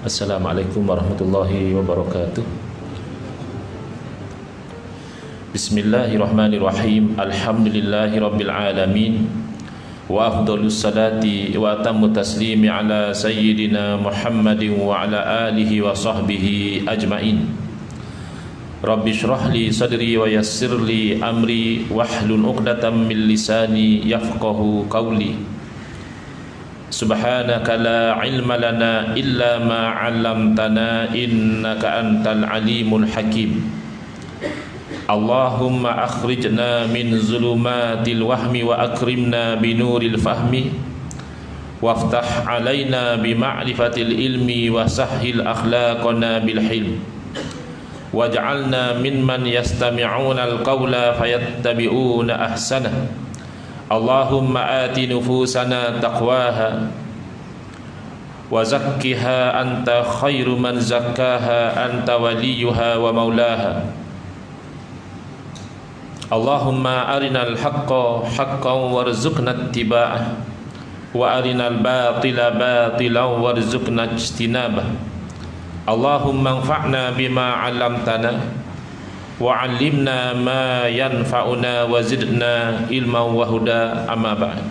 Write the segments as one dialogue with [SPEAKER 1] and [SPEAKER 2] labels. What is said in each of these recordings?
[SPEAKER 1] Assalamualaikum warahmatullahi wabarakatuh. Bismillahirrahmanirrahim. Alhamdulillahi rabbil alamin. Wa afdhalus salati wa atammu taslimi ala sayyidina Muhammadin wa ala alihi wa sahbihi ajmain. Rabbi shrah li sadri wa yassir li amri wahlul 'uqdatam min lisani yafqahu qawli. Subhanaka la ilma lana illa ma 'allamtana innaka antal alimul hakim. Allahumma akhrijna min zulumatil wahmi wa akrimna binuril fahmi waftah alaina bima'rifatil ilmi wa sahhil akhlaqana bil hilm waj'alna mimman yastami'una al-qawla fayattabi'una ahsanah. Allahumma ati nufusana taqwaha wa zakkiha anta khairu man zakkaha anta waliyuha wa maulaha. Allahumma arinal haqqa haqqan warzuqna ittiba'ah wa arinal batila batilan warzuqna ijtinabah. Allahumma anfa'na bima 'allamtana wa 'allimna ma yanfa'una wa zidna ilman wa huda, amma ba'd.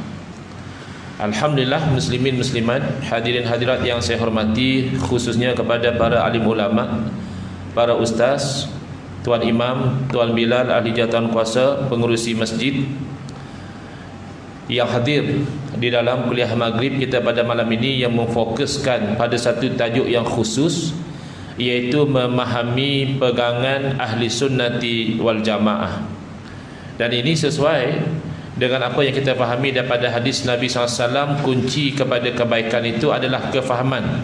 [SPEAKER 1] Alhamdulillah, muslimin muslimat, hadirin hadirat yang saya hormati, khususnya kepada para alim ulama, para ustaz, tuan imam, tuan bilal, ahli jawatan kuasa, pengurusi masjid yang hadir di dalam kuliah maghrib kita pada malam ini, yang memfokuskan pada satu tajuk yang khusus, iaitu memahami pegangan ahli sunnati wal jamaah. Dan ini sesuai dengan apa yang kita fahami daripada hadis Nabi SAW. Kunci kepada kebaikan itu adalah kefahaman.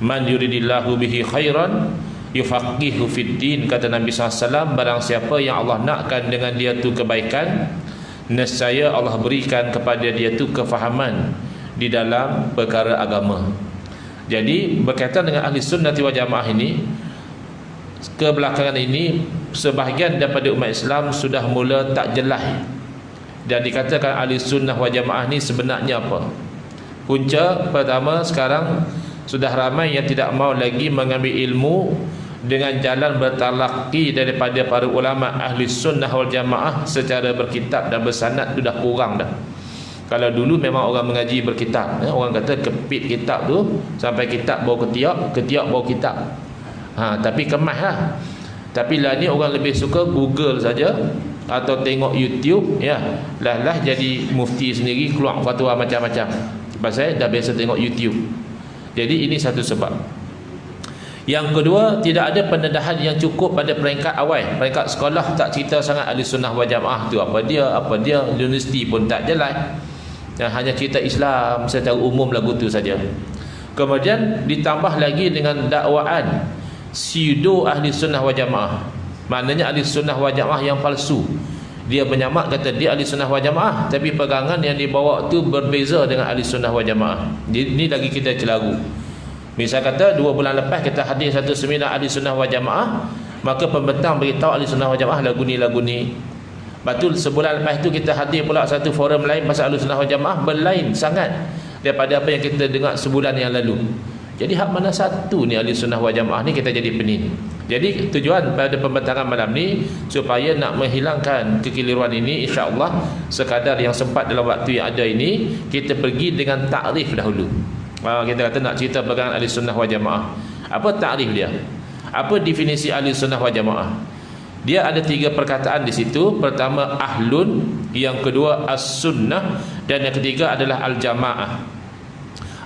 [SPEAKER 1] Man yuridillahu bihi khairan yufaqihu fid din, kata Nabi SAW. Barang siapa yang Allah nakkan dengan dia tu kebaikan, nescaya Allah berikan kepada dia tu kefahaman di dalam perkara agama. Jadi berkaitan dengan ahli sunnati wal jamaah ini, kebelakangan ini sebahagian daripada umat Islam sudah mula tak jelas. Dan dikatakan ahli sunnah wal jamaah ni sebenarnya apa? Punca pertama, sekarang sudah ramai yang tidak mau lagi mengambil ilmu dengan jalan bertalaqi daripada para ulama ahli sunnah wal jamaah secara berkitab dan bersanad. Sudah kurang dah. Kalau dulu memang orang mengaji berkitab, orang kata kepit kitab tu sampai kitab bawa ketiak, ketiak bawa kitab. Tapi kemas lah. Tapi lah ni orang lebih suka Google saja atau tengok YouTube, ya. Lah jadi mufti sendiri keluar fatwa macam-macam. Pasal dah biasa tengok YouTube. Jadi ini satu sebab. Yang kedua, tidak ada pendedahan yang cukup pada peringkat awal. Peringkat sekolah tak cerita sangat ahli sunnah wal jamaah tu apa dia, universiti pun tak jelas. Dan hanya cerita Islam secara umum lagu tu saja. Kemudian ditambah lagi dengan dakwaan pseudo ahli sunnah wal jamaah. Maknanya ahli sunnah wal jamaah yang palsu. Dia menyamak kata dia ahli sunnah wal jamaah, tapi pegangan yang dibawa tu berbeza dengan ahli sunnah wal jamaah. Ini lagi kita celaru. Misal kata 2 bulan lepas kita hadir satu seminar ahli sunnah wal jamaah, maka pembentang beritahu ahli sunnah wal jamaah lagu ni. Betul, sebulan lepas itu kita hadir pula satu forum lain pasal ahli sunnah wal jamaah, berlain sangat daripada apa yang kita dengar sebulan yang lalu. Jadi hak mana satu ni ahli sunnah wal jamaah ni, kita jadi pening. Jadi tujuan pada pembentangan malam ni supaya nak menghilangkan kekeliruan ini, insya-Allah sekadar yang sempat dalam waktu yang ada ini, kita pergi dengan takrif dahulu. Kita kata nak cerita pegangan ahli sunnah wal jamaah. Apa takrif dia? Apa definisi ahli sunnah wal jamaah? Dia ada 3 perkataan di situ. Pertama ahlun, yang kedua as-sunnah, dan yang ketiga adalah al-jamaah.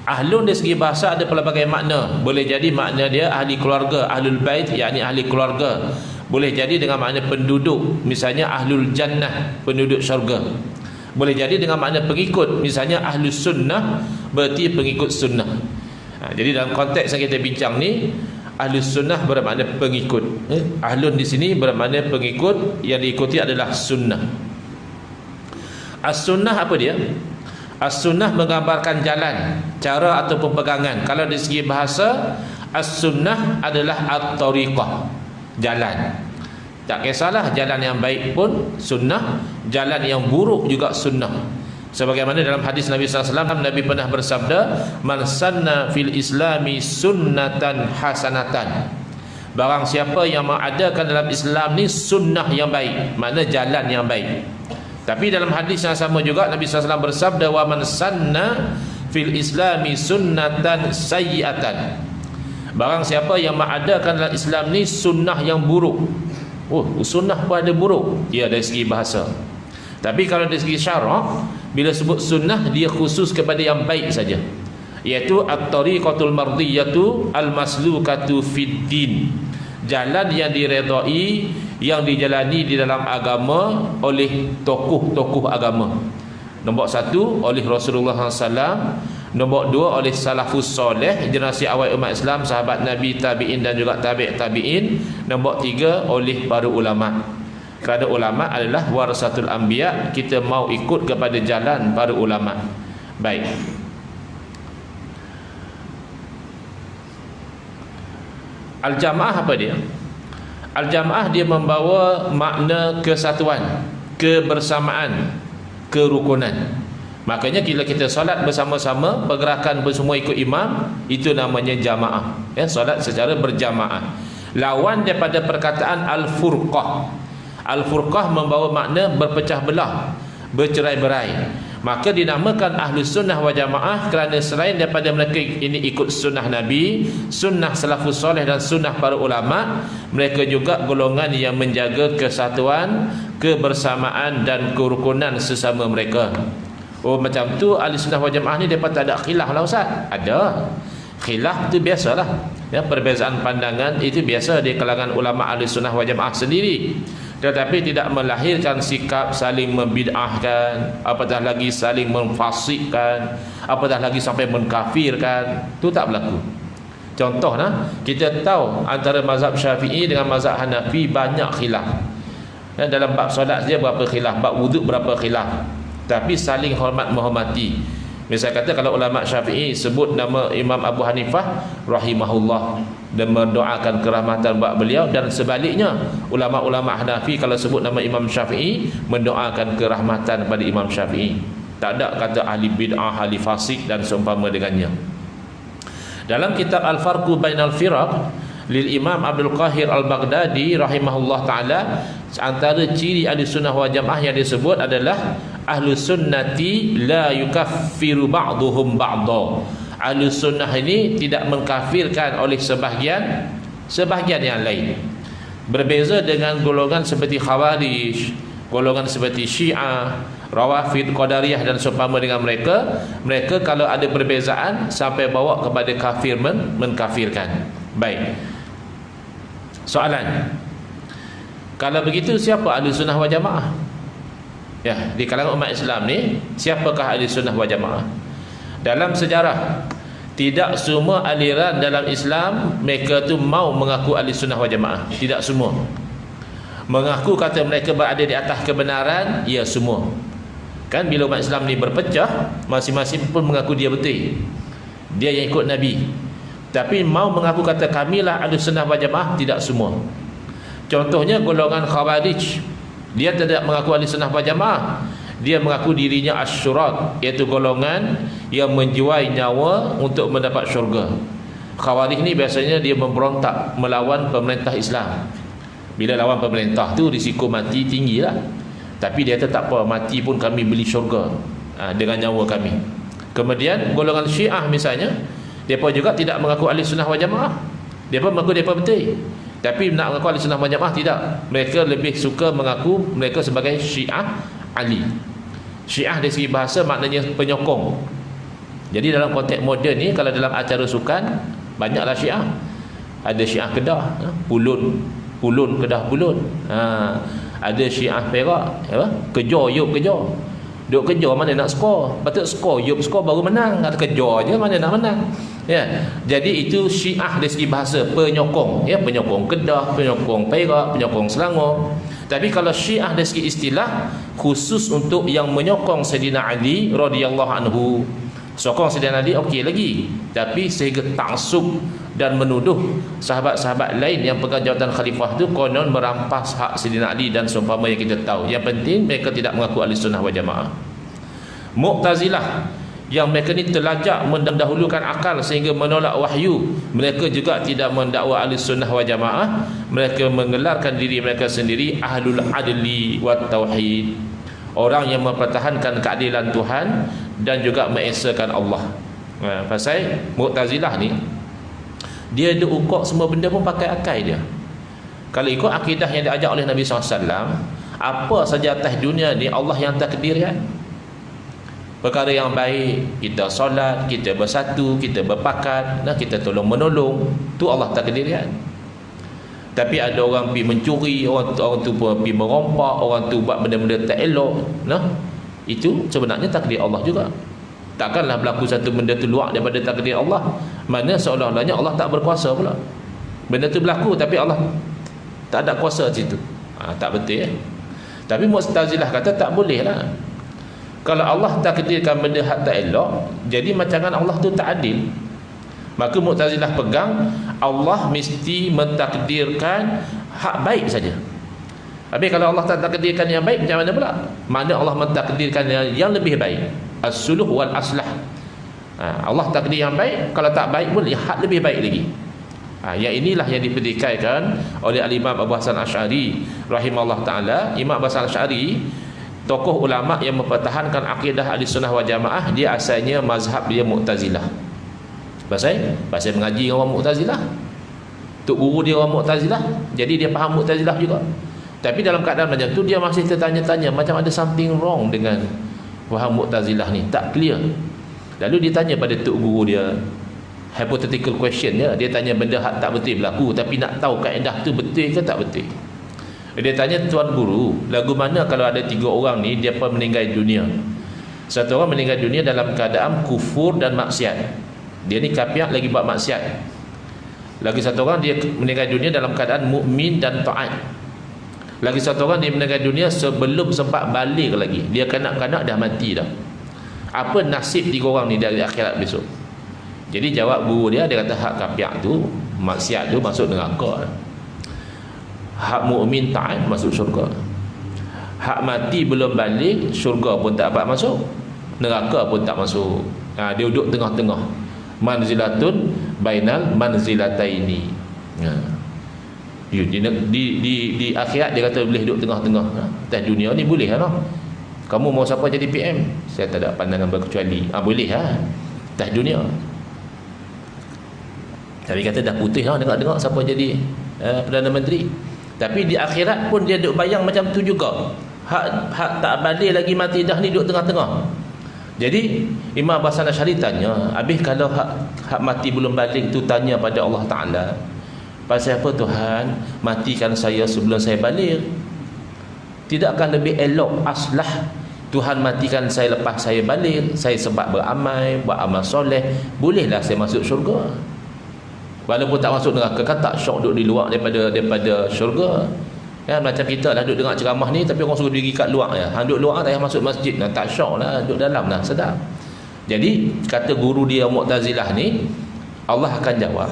[SPEAKER 1] Ahlun dari segi bahasa ada pelbagai makna. Boleh jadi makna dia ahli keluarga, ahlul bait, yakni ahli keluarga. Boleh jadi dengan makna penduduk, misalnya ahlul jannah, penduduk syurga. Boleh jadi dengan makna pengikut, misalnya ahlus sunnah, berarti pengikut sunnah. Jadi dalam konteks yang kita bincang ni, ahlus sunnah bermakna pengikut. Ahlun di sini bermakna pengikut, yang diikuti adalah sunnah. As-sunnah apa dia? As-sunnah menggambarkan jalan, cara ataupun pegangan. Kalau dari segi bahasa, as-sunnah adalah at-tariqah, jalan. Tak kisahlah jalan yang baik pun sunnah, jalan yang buruk juga sunnah. Sebagaimana dalam hadis Nabi SAW, Nabi pernah bersabda, man sanna fil islami sunnatan hasanatan. Barang siapa yang mengadakan dalam Islam ni sunnah yang baik, makna jalan yang baik. Tapi dalam hadis yang sama juga Nabi SAW bersabda, wa man sanna fil islami sunnatan sayyi'atan. Barang siapa yang mengadakan dalam Islam ni sunnah yang buruk. Oh, sunnah pun ada buruk. Ya, dari segi bahasa. Tapi kalau dari segi syarak, bila sebut sunnah, dia khusus kepada yang baik saja, iaitu at-tariqatul mardiyatu al-maslukatu fid din, jalan yang diredai, yang dijalani di dalam agama oleh tokoh-tokoh agama. Nombor satu, oleh Rasulullah SAW. Nombor dua, oleh salafus soleh, generasi awal umat Islam, sahabat Nabi, tabi'in dan juga tabi'in. Nombor tiga, oleh para ulama. Kerana ulama adalah warasatul anbiya, kita mau ikut kepada jalan para ulama. Baik. Al-jamaah apa dia? Al-jamaah dia membawa makna kesatuan, kebersamaan, kerukunan. Makanya bila kita solat bersama-sama, pergerakan bersemua ikut imam, itu namanya jamaah. Ya, solat secara berjamaah. Lawan daripada perkataan al-furqah. Al-furqah membawa makna berpecah belah, bercerai-berai. Maka dinamakan Ahlus Sunnah wal Jamaah kerana selain daripada mereka ini ikut sunnah Nabi, sunnah salafus soleh dan sunnah para ulama, mereka juga golongan yang menjaga kesatuan, kebersamaan dan kerukunan sesama mereka. Oh, macam tu Ahlus Sunnah wal Jamaah ni mereka tak ada khilaf lah Ustaz. Ada. Khilaf tu biasalah. Ya, perbezaan pandangan itu biasa di kalangan ulama Ahlus Sunnah wal Jamaah sendiri. Tetapi tidak melahirkan sikap saling membid'ahkan, apatah lagi saling memfasikkan, apatah lagi sampai mengkafirkan. Itu tak berlaku. Contoh kita tahu antara mazhab Syafi'i dengan mazhab Hanafi banyak khilaf. Dalam bab solat dia berapa khilaf, bab wuduk berapa khilaf. Tapi saling hormat menghormati. Misal kata kalau ulama Syafi'i sebut nama Imam Abu Hanifah rahimahullah dan mendoakan kerahmatan buat beliau, dan sebaliknya ulama-ulama Hanafi kalau sebut nama Imam Syafi'i mendoakan kerahmatan kepada Imam Syafi'i. Tak ada kata ahli bid'ah, ahli fasik dan seumpama dengannya. Dalam kitab Al-Farqu Bainal Firaq lil Imam Abdul Qahir Al-Baghdadi rahimahullah ta'ala, antara ciri ahli sunnah wal jamaah yang disebut adalah ahlu sunnati la yukaffiru ba'duhum ba'da. Ahlu sunnah ini tidak mengkafirkan oleh sebahagian yang lain. Berbeza dengan golongan seperti Khawarij, golongan seperti Syiah, Rawafid, Qadariyah dan seumpama dengan mereka. Mereka kalau ada perbezaan sampai bawa kepada kafir, mengkafirkan. Baik. Soalan, kalau begitu siapa ahli sunnah wal jamaah? Ya, di kalangan umat Islam ni siapakah ahli sunnah wal jamaah? Dalam sejarah, tidak semua aliran dalam Islam mereka tu mau mengaku ahli sunnah wal jamaah. Tidak semua mengaku kata mereka berada di atas kebenaran. Ya, semua. Kan bila umat Islam ni berpecah, masing-masing pun mengaku dia betul, dia yang ikut Nabi. Tapi mau mengaku kata kamilah ahli sunnah wal jamaah, tidak semua. Contohnya golongan Khawarij, dia tidak mengaku ahli sunnah wal jamaah, dia mengaku dirinya asyurat, iaitu golongan yang menjual nyawa untuk mendapat syurga. Khawarij ni biasanya dia memberontak melawan pemerintah Islam. Bila lawan pemerintah tu risiko mati tinggi lah, tapi dia tetap apa, mati pun kami beli syurga dengan nyawa kami. Kemudian golongan Syiah misalnya, mereka juga tidak mengaku ahli sunnah wal jamaah. Mereka mengaku mereka betul, tapi nak mengaku ahli sunnah wal jamaah tidak. Mereka lebih suka mengaku mereka sebagai Syiah Ali. Syiah dari segi bahasa maknanya penyokong. Jadi dalam konteks moden ni, kalau dalam acara sukan banyaklah Syiah. Ada Syiah Kedah, Pulun Kedah Pulun. Ada Syiah Perak, kejar yup kejar. Duk kejar mana nak skor. Patut skor yup skor baru menang. Kata kejar je mana nak menang. Ya. Jadi itu Syiah dari segi bahasa, penyokong, ya, penyokong Kedah, penyokong Perak, penyokong Selangor. Tapi kalau Syiah dari segi istilah, khusus untuk yang menyokong Sayyidina Ali radhiyallahu anhu. Sokong Sayyidina Ali okey lagi, tapi sehingga taksub dan menuduh sahabat-sahabat lain yang pegang jawatan khalifah tu konon merampas hak Sayyidina Ali dan seumpama yang kita tahu. Yang penting mereka tidak mengaku ahli sunnah wal jamaah. Mu'tazilah yang mereka ni terlajak mendahulukan akal sehingga menolak wahyu, mereka juga tidak mendakwa ahli sunnah wal jamaah. Mereka menggelarkan diri mereka sendiri ahlul adli wat tauhid, orang yang mempertahankan keadilan Tuhan dan juga mengesakan Allah. Pasal Mu'tazilah ni dia ada ukur semua benda pun pakai akal dia. Kalau ikut akidah yang diajar oleh Nabi SAW, apa saja atas dunia ni Allah yang takdirkan. Perkara yang baik, kita solat, kita bersatu, kita berpakat, kita tolong menolong, tu Allah takdirkan. Tapi ada orang pergi mencuri, orang tu pergi merompak, orang tu buat benda-benda tak elok, itu sebenarnya takdir Allah juga. Takkanlah berlaku satu benda tu luar daripada takdir Allah, mana seolah-olahnya Allah tak berkuasa pula. Benda tu berlaku tapi Allah tak ada kuasa di situ. Tak betul. Tapi Mu'tazilah kata tak boleh lah. Kalau Allah takdirkan benda hak tak elok, jadi macam mana Allah tu tak adil? Maka Mu'tazilah pegang Allah mesti mentakdirkan hak baik saja. Habis kalau Allah tak takdirkan yang baik, macam mana pula? Mana Allah mentakdirkan yang lebih baik, as-suluh wal aslah. Allah takdir yang baik, kalau tak baik pun hak lebih baik lagi. Yang inilah yang dipertikaikan oleh Al-Imam Abu Hasan Asy'ari rahimahullah ta'ala. Imam Abu Hasan Asy'ari tokoh ulama yang mempertahankan akidah Ahlussunnah wal Jamaah. Dia asalnya mazhab dia Mu'tazilah. Pasal mengaji dengan orang Mu'tazilah, tok guru dia orang Mu'tazilah, jadi dia faham Mu'tazilah juga. Tapi dalam keadaan macam tu dia masih tertanya-tanya, macam ada something wrong dengan faham Mu'tazilah ni, tak clear. Lalu dia tanya pada tok guru dia, hypothetical question dia tanya benda hak tak betul berlaku, tapi nak tahu kaedah tu betul ke tak betul. Dia tanya, tuan guru, lagu mana kalau ada 3 orang ni dia pun meninggal dunia. Satu orang meninggal dunia dalam keadaan kufur dan maksiat, dia ni kafir lagi buat maksiat. Lagi satu orang dia meninggal dunia dalam keadaan mukmin dan taat. Lagi satu orang dia meninggal dunia sebelum sempat balik lagi, dia kanak-kanak dah mati dah. Apa nasib 3 orang ni dari akhirat besok? Jadi jawab guru dia kata hak kafir tu, maksiat tu masuk neraka. Hak mukmin taat masuk syurga. Hak mati belum balik, syurga pun tak dapat masuk, neraka pun tak masuk. Dia duduk tengah-tengah, manzilatun bainal manzilataini. Di akhirat dia kata boleh duduk tengah-tengah. Atas dunia ni boleh lah. Kamu mau siapa jadi PM? Saya tak ada pandangan berkecuali. Boleh lah atas dunia. Tapi kata dah putih lah dengar-dengar siapa jadi Perdana Menteri. Tapi di akhirat pun dia duk bayang macam tu juga. Hak tak balik lagi mati dah ni duduk tengah-tengah. Jadi Imam Abu Hasan Asy'ari tanya, habis kalau hak mati belum balik tu tanya pada Allah Ta'ala, pasal apa Tuhan matikan saya sebelum saya balik? Tidakkah lebih elok aslah Tuhan matikan saya lepas saya balik, saya sebab beramal, buat amal soleh, bolehlah saya masuk syurga. Walaupun tak masuk neraka, kan tak syok duduk di luar daripada syurga. Macam kita lah duduk dengar ceramah ni, tapi orang suruh diri kat luar ya. Hang duduk luar tak payah masuk masjid, tak syok lah, duduk dalam lah, sedap. Jadi kata guru dia Mu'tazilah ni, Allah akan jawab,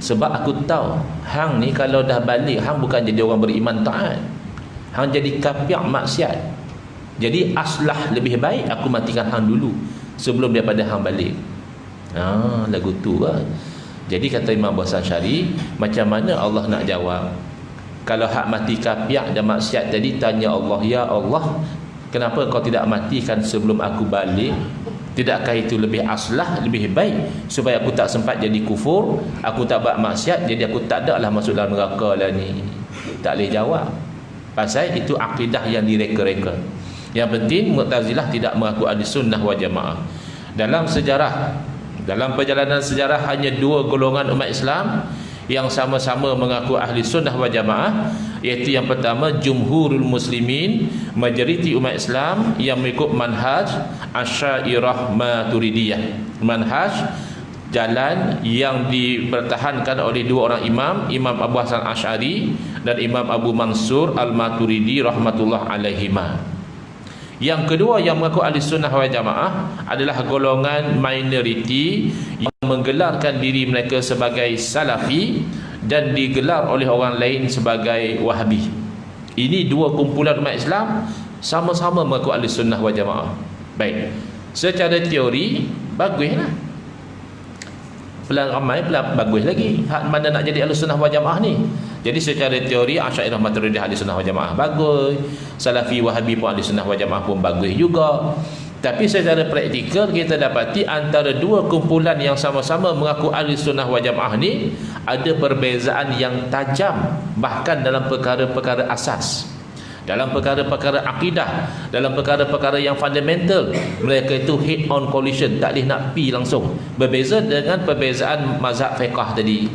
[SPEAKER 1] sebab aku tahu hang ni kalau dah balik, hang bukan jadi orang beriman taat, hang jadi kafir maksiat. Jadi aslah lebih baik aku matikan hang dulu sebelum daripada hang balik. Lagu tu lah. Jadi kata Imam Abu Hasan Asy'ari, macam mana Allah nak jawab kalau hak mati kafir dan maksiat tadi? Tanya Allah, ya Allah, kenapa kau tidak matikan sebelum aku balik? Tidakkah itu lebih aslah, lebih baik, supaya aku tak sempat jadi kufur, aku tak buat maksiat, jadi aku tak ada lah masuk dalam neraka lah ni. Tak boleh jawab. Pasal itu akidah yang direka-reka. Yang penting Mu'tazilah tidak mengaku Ahlussunnah wal Jamaah. Dalam sejarah, dalam perjalanan sejarah, hanya 2 golongan umat Islam yang sama-sama mengaku ahli sunnah wal jamaah, iaitu yang pertama jumhurul muslimin, majoriti umat Islam yang mengikut manhaj Asy'ariyah Maturidiyah, manhaj jalan yang dipertahankan oleh 2 orang imam, Imam Abu Hasan Asy'ari dan Imam Abu Mansur Al-Maturidi rahmatullah alaihima. Yang kedua yang mengaku ahli sunnah wal jamaah adalah golongan minoriti yang menggelarkan diri mereka sebagai salafi dan digelar oleh orang lain sebagai wahabi. Ini 2 kumpulan umat Islam sama-sama mengaku ahli sunnah wal jamaah. Baik, secara teori baguslah, pelan ramai pelan bagus lagi. Hak mana nak jadi Ahlussunnah wal Jamaah ni? Jadi secara teori Asy'ariyah Maturidiyah Ahlussunnah wal Jamaah bagus, Salafi Wahabi pun Ahlussunnah wal Jamaah pun bagus juga. Tapi secara praktikal kita dapati antara dua kumpulan yang sama-sama mengaku Ahlussunnah wal Jamaah ni ada perbezaan yang tajam, bahkan dalam perkara-perkara asas, dalam perkara-perkara akidah, dalam perkara-perkara yang fundamental. Mereka itu head on collision, tak boleh nak pi langsung. Berbeza dengan perbezaan mazhab fiqh tadi.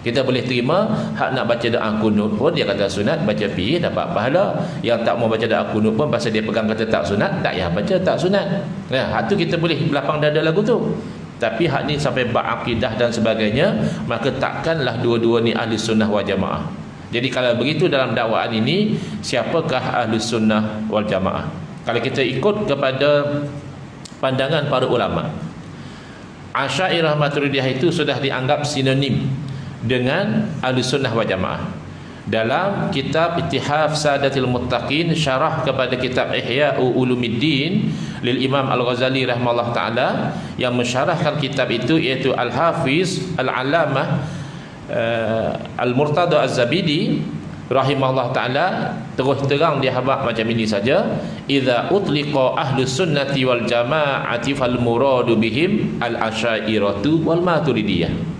[SPEAKER 1] Kita boleh terima hak nak baca doa kunut pun dia kata sunat, baca pi dapat pahala. Yang tak mau baca doa kunut pun pasal dia pegang kata tak sunat, tak payah baca tak sunat. Hak tu kita boleh belapang dada lagu tu. Tapi hak ni sampai bab akidah dan sebagainya, maka takkanlah dua-dua ni Ahlussunnah wal Jamaah. Jadi kalau begitu dalam dakwaan ini, siapakah Ahlussunnah wal Jamaah? Kalau kita ikut kepada pandangan para ulama, Asy'ariyah Maturidiyah itu sudah dianggap sinonim dengan Ahlussunnah wal Jamaah. Dalam kitab Ittihaf Sadatil Muttaqin, syarah kepada kitab Ihya Ulumuddin lil Imam Al-Ghazali rahimahullah taala, yang mensyarahkan kitab itu iaitu Al-Hafiz Al-Allamah Al-Murtada Az-Zabidi rahimahullah taala, terus terang dia habaq macam ini saja: idza utliqa ahlus sunnati wal jamaati fal muradu bihim al-asy'ariyatu wal maturidiyah.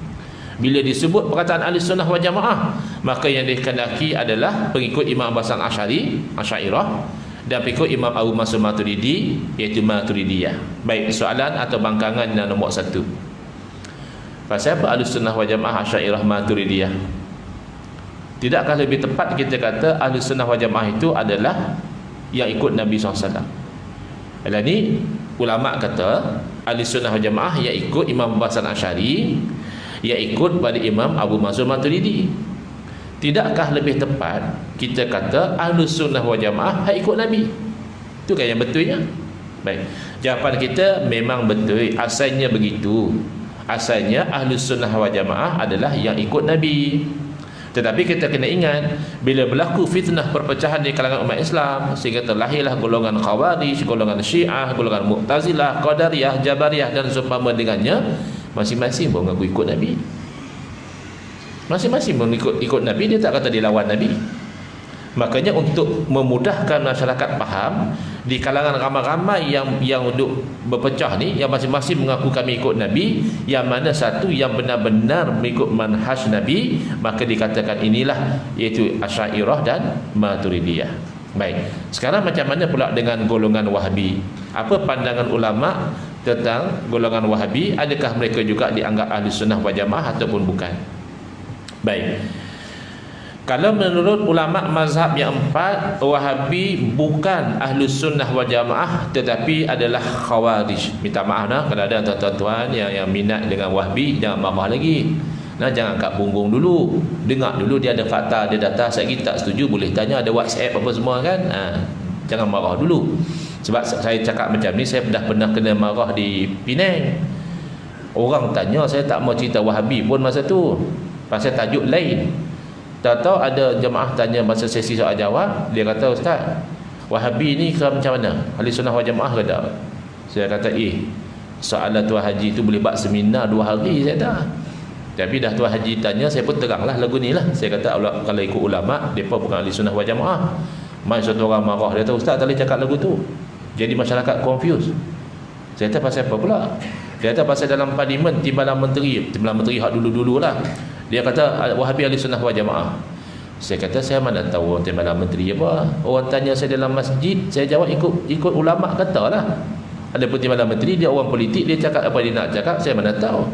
[SPEAKER 1] Bila disebut perkataan Ahlussunnah wal Jamaah, maka yang dikehendaki adalah pengikut Imam Abu Hasan Asy'ari, Asy'ariyah, dan pengikut Imam Abu Mansur Maturidi, iaitu Maturidiyah. Baik, soalan atau bangkangan yang nombor 1. Pasal apa Ahlussunnah wal Jamaah, Asy'ariyah, Maturidiyah? Tidakkah lebih tepat kita kata Ahlussunnah wal Jamaah itu adalah yang ikut Nabi SAW? Ialah ni ulama kata Ahlussunnah wal Jamaah yang ikut Imam Abu Hasan Asy'ari, yang ikut pada Imam Abu Mansur Maturidi. Tidakkah lebih tepat kita kata Ahlussunnah wal Jamaah yang ikut Nabi? Itu kan yang betulnya. Baik, jawapan kita memang betul, asalnya begitu. Asalnya Ahlussunnah wal Jamaah adalah yang ikut Nabi. Tetapi kita kena ingat, bila berlaku fitnah perpecahan di kalangan umat Islam, sehingga terlahirlah golongan Khawarij, golongan Syiah, golongan Mu'tazilah, Qadariyah, Jabariyah dan seumpama dengannya, masing-masing pun mengaku ikut Nabi. Masing-masing pun ikut Nabi, dia tak kata dia lawan Nabi. Makanya untuk memudahkan masyarakat faham, di kalangan ramai-ramai yang duduk berpecah ni, yang masing-masing mengaku kami ikut Nabi, yang mana satu yang benar-benar mengikut manhaj Nabi, maka dikatakan inilah, iaitu Asy'ariyah dan Maturidiyah. Baik, sekarang macam mana pula dengan golongan Wahabi? Apa pandangan ulama tentang golongan Wahabi? Adakah mereka juga dianggap Ahlussunnah wal Jamaah ataupun bukan? Baik, kalau menurut ulama mazhab yang 4, Wahabi bukan Ahlussunnah wal Jamaah tetapi adalah Khawarij. Minta maaf kalau ada tuan-tuan yang minat dengan Wahabi, jangan marah lagi. Jangan kat punggung dulu, dengar dulu dia ada fakta, ada data. Saya tak setuju, boleh tanya, ada WhatsApp apa semua kan. Jangan marah dulu. Sebab saya cakap macam ni, saya dah pernah kena marah di Penang. Orang tanya, saya tak mau cerita Wahabi pun masa tu, pasal tajuk lain. Tahu-tahu ada jemaah tanya masa sesi soal jawab, dia kata, Ustaz, Wahabi ni ke macam mana? Ahlussunnah wal Jamaah ke tak? Saya kata, soalan Tuan Haji tu boleh buat seminar 2 hari saya dah. Tapi dah Tuan Haji tanya, saya pun teranglah lagu ni lah. Saya kata, kalau ikut ulama, mereka bukan Ahlussunnah wal Jamaah. Mai satu orang marah, dia kata, Ustaz tak boleh cakap lagu tu. Jadi masyarakat confused. Saya kata, pasal apa pula? Dia kata, pasal dalam parlimen timbalan menteri hak dulu-dulu lah, dia kata Wahabi Ahlussunnah wal Jamaah. Saya kata, saya mana tahu orang timbalan menteri apa. Orang tanya saya dalam masjid, saya jawab ikut ulama kata lah. Ada pun timbalan menteri, dia orang politik, dia cakap apa dia nak cakap, saya mana tahu.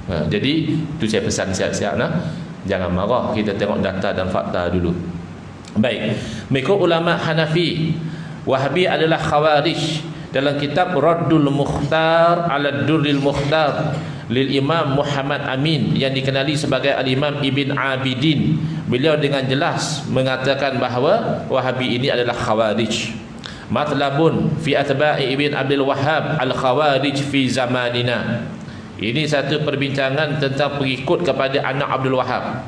[SPEAKER 1] Jadi itu saya pesan siap-siap jangan marah, kita tengok data dan fakta dulu. Baik, mengikut ulama Hanafi, Wahabi adalah Khawarij. Dalam kitab Raddul Mukhtar ala Durril Mukhtar lil Imam Muhammad Amin, yang dikenali sebagai Al-Imam Ibn Abidin, beliau dengan jelas mengatakan bahawa Wahabi ini adalah Khawarij. Matlabun fi atba'i Ibn Abdul Wahhab al-Khawarij fi zamanina. Ini satu perbincangan tentang pengikut kepada anak Abdul Wahhab.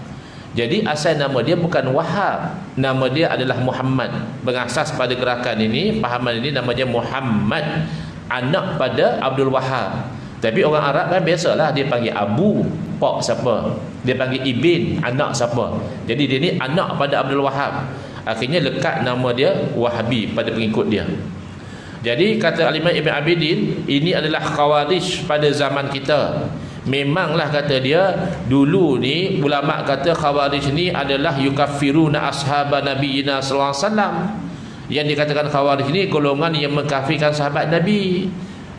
[SPEAKER 1] Jadi asal nama dia bukan Wahhab, nama dia adalah Muhammad. Berasas pada gerakan ini, pahaman ini, nama dia Muhammad. anak pada Abdul Wahab. Tapi orang Arab kan biasalah dia panggil Abu, pak siapa, dia panggil Ibn, anak siapa. Jadi dia ni anak pada Abdul Wahab, akhirnya lekat nama dia Wahabi pada pengikut dia. Jadi kata Al-Imam Ibn Abidin, ini adalah Khawarij pada zaman kita. Memanglah kata dia, dulu ni ulama kata Khawarij ni adalah yukaffiruna ashaba nabiyina sallallahu alaihi wasallam. Yang dikatakan Khawarij ni golongan yang mengkafirkan sahabat Nabi.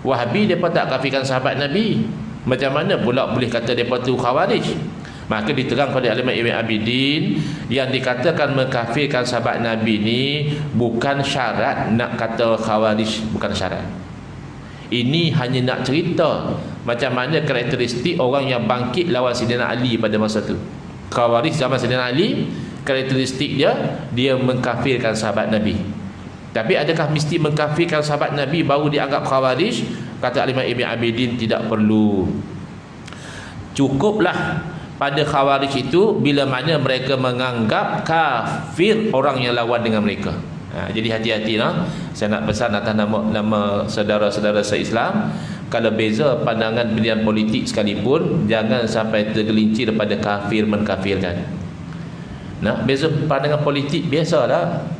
[SPEAKER 1] Wahabi mereka tak kafirkan sahabat Nabi. Macam mana pula boleh kata mereka tu Khawarij? Maka diterangkan oleh Al-Imam Ibn Abidin, yang dikatakan mengkafirkan sahabat Nabi ni bukan syarat nak kata Khawarij, bukan syarat. Ini hanya nak cerita macam mana karakteristik orang yang bangkit lawan Sayyidina Ali pada masa tu. Khawarij zaman Sayyidina Ali, karakteristik dia mengkafirkan sahabat Nabi. Tapi adakah mesti mengkafirkan sahabat Nabi baru dianggap Khawarij? Kata Al-Imam Ibn Abidin, tidak perlu. Cukuplah pada Khawarij itu bila mana mereka menganggap kafir orang yang lawan dengan mereka. Jadi hati-hati lah. Saya nak pesan atas nama saudara-saudara se-Islam, kalau beza pandangan pilihan politik sekalipun, jangan sampai tergelincir pada kafir mengkafirkan. Nah, beza pandangan politik biasalah.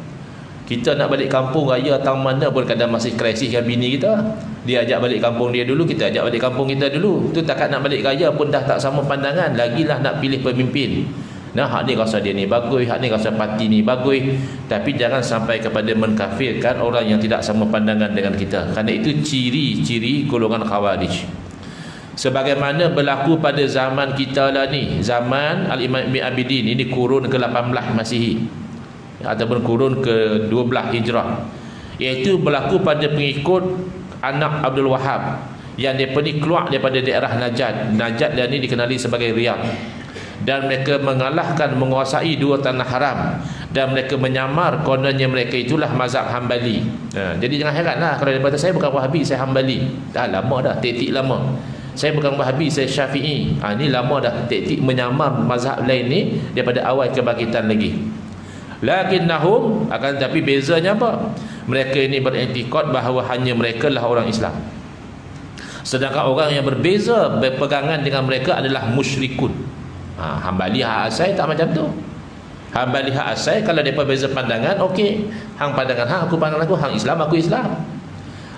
[SPEAKER 1] Kita nak balik kampung raya tahun mana pun kadang masih krisis dengan bini kita. Dia ajak balik kampung dia dulu, kita ajak balik kampung kita dulu. Tu takat nak balik raya pun dah tak sama pandangan. Lagilah nak pilih pemimpin. Nah, hak ni rasa dia ni bagus, hak ni rasa parti ni bagus. Tapi jangan sampai kepada mengkafirkan orang yang tidak sama pandangan dengan kita. Kerana itu ciri-ciri golongan Khawarij. Sebagaimana berlaku pada zaman kita lah ni, zaman Al-Imam Ibn Abidin, ini kurun ke-18 Masihi ataupun kurun ke-12 Hijrah, iaitu berlaku pada pengikut anak Abdul Wahab yang mereka ni keluar daripada daerah Najd. Najd dan ini dikenali sebagai Riyadh, dan mereka mengalahkan, menguasai dua tanah haram, dan mereka menyamar kononnya mereka itulah mazhab Hambali. Jadi jangan heranlah kalau dia kata saya bukan Wahabi, saya Hambali. Dah lama dah, taktik lama. Saya bukan Wahabi, saya Syafi'i. Ini lama dah, taktik menyamar mazhab lain ni daripada awal kebangkitan lagi. Lakinnahum, akan tapi bezanya apa? Mereka ini beriktikad bahawa hanya mereka lah orang Islam, sedangkan orang yang berbeza berpegangan dengan mereka adalah musyrikun. Hambali hak asal tak macam tu. Hambali hak asal kalau mereka beza pandangan, okey, hang pandangan hang, aku pandangan aku, hang Islam aku Islam.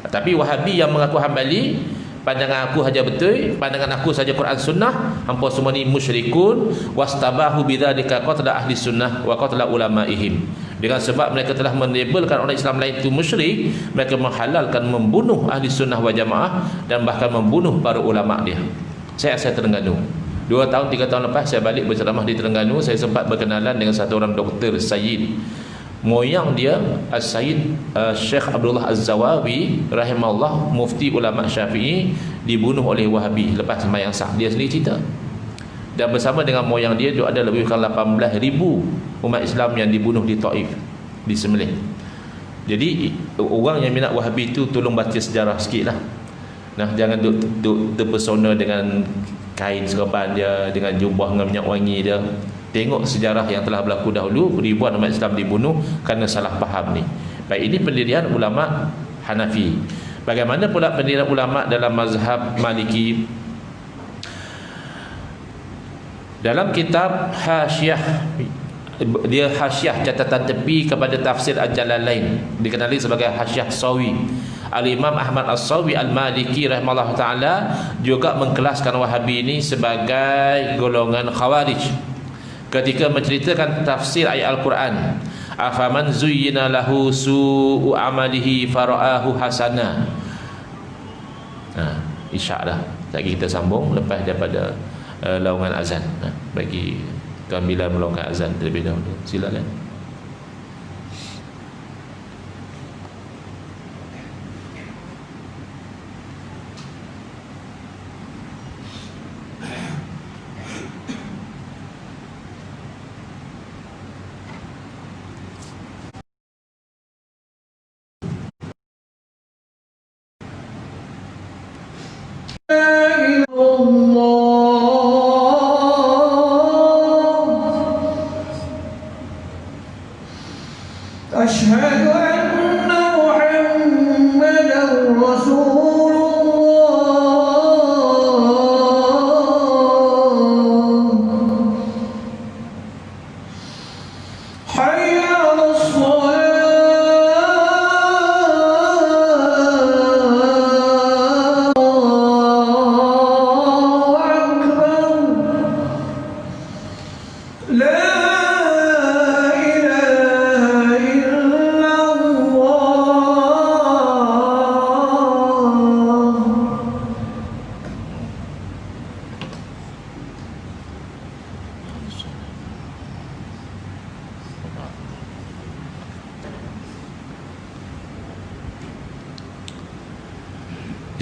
[SPEAKER 1] Tapi Wahabi yang mengaku Hambali, pandangan aku saja betul, pandangan aku saja Quran Sunnah, hampa semua ni musyrikun. Wastabahu bidzalika qatla ahli sunnah wa qatla ulamaihim. Dengan sebab mereka telah melabelkan orang Islam lain itu musyrik, mereka menghalalkan membunuh ahli sunnah wal jamaah dan bahkan membunuh para ulama dia. Saya asal Terengganu. 2 tahun 3 tahun lepas saya balik berceramah di Terengganu, saya sempat berkenalan dengan satu orang doktor Sayyid. Moyang dia As-Sayyid Syekh Abdullah Az-Zawawi rahimahullah, mufti ulama Syafi'i, dibunuh oleh Wahabi lepas sembahyang Sah. Dia sendiri cerita. Dan bersama dengan moyang dia ada lebih kurang 18,000 umat Islam yang dibunuh di Taif, disembelih. Jadi orang yang minat Wahabi itu tolong baca sejarah sikitlah. Nah, jangan duk terpesona dengan kain serban dia, dengan jubah dengan minyak wangi dia. Tengok sejarah yang telah berlaku dahulu, ribuan umat Islam dibunuh kerana salah faham ni. Baik, ini pendirian ulama Hanafi. Bagaimana pula pendirian ulama dalam mazhab Maliki? Dalam kitab Hasyiah, dia Hasyiah catatan tepi kepada tafsir Al-Jalalain, dikenali sebagai Hasyiah Sawi. Al-Imam Ahmad As-Sawi Al-Maliki rahimahullah ta'ala juga mengkelaskan Wahabi ini sebagai golongan Khawarij ketika menceritakan tafsir ayat Al-Quran, afaman zuyyina lahu su'u amalihi fara'ahu hasana. Isyak dah, lagi kita sambung lepas daripada laungan azan. Bagi Tuan Bilal melaungkan azan terlebih dahulu. Silakan.
[SPEAKER 2] أشهد أن محمدا رسول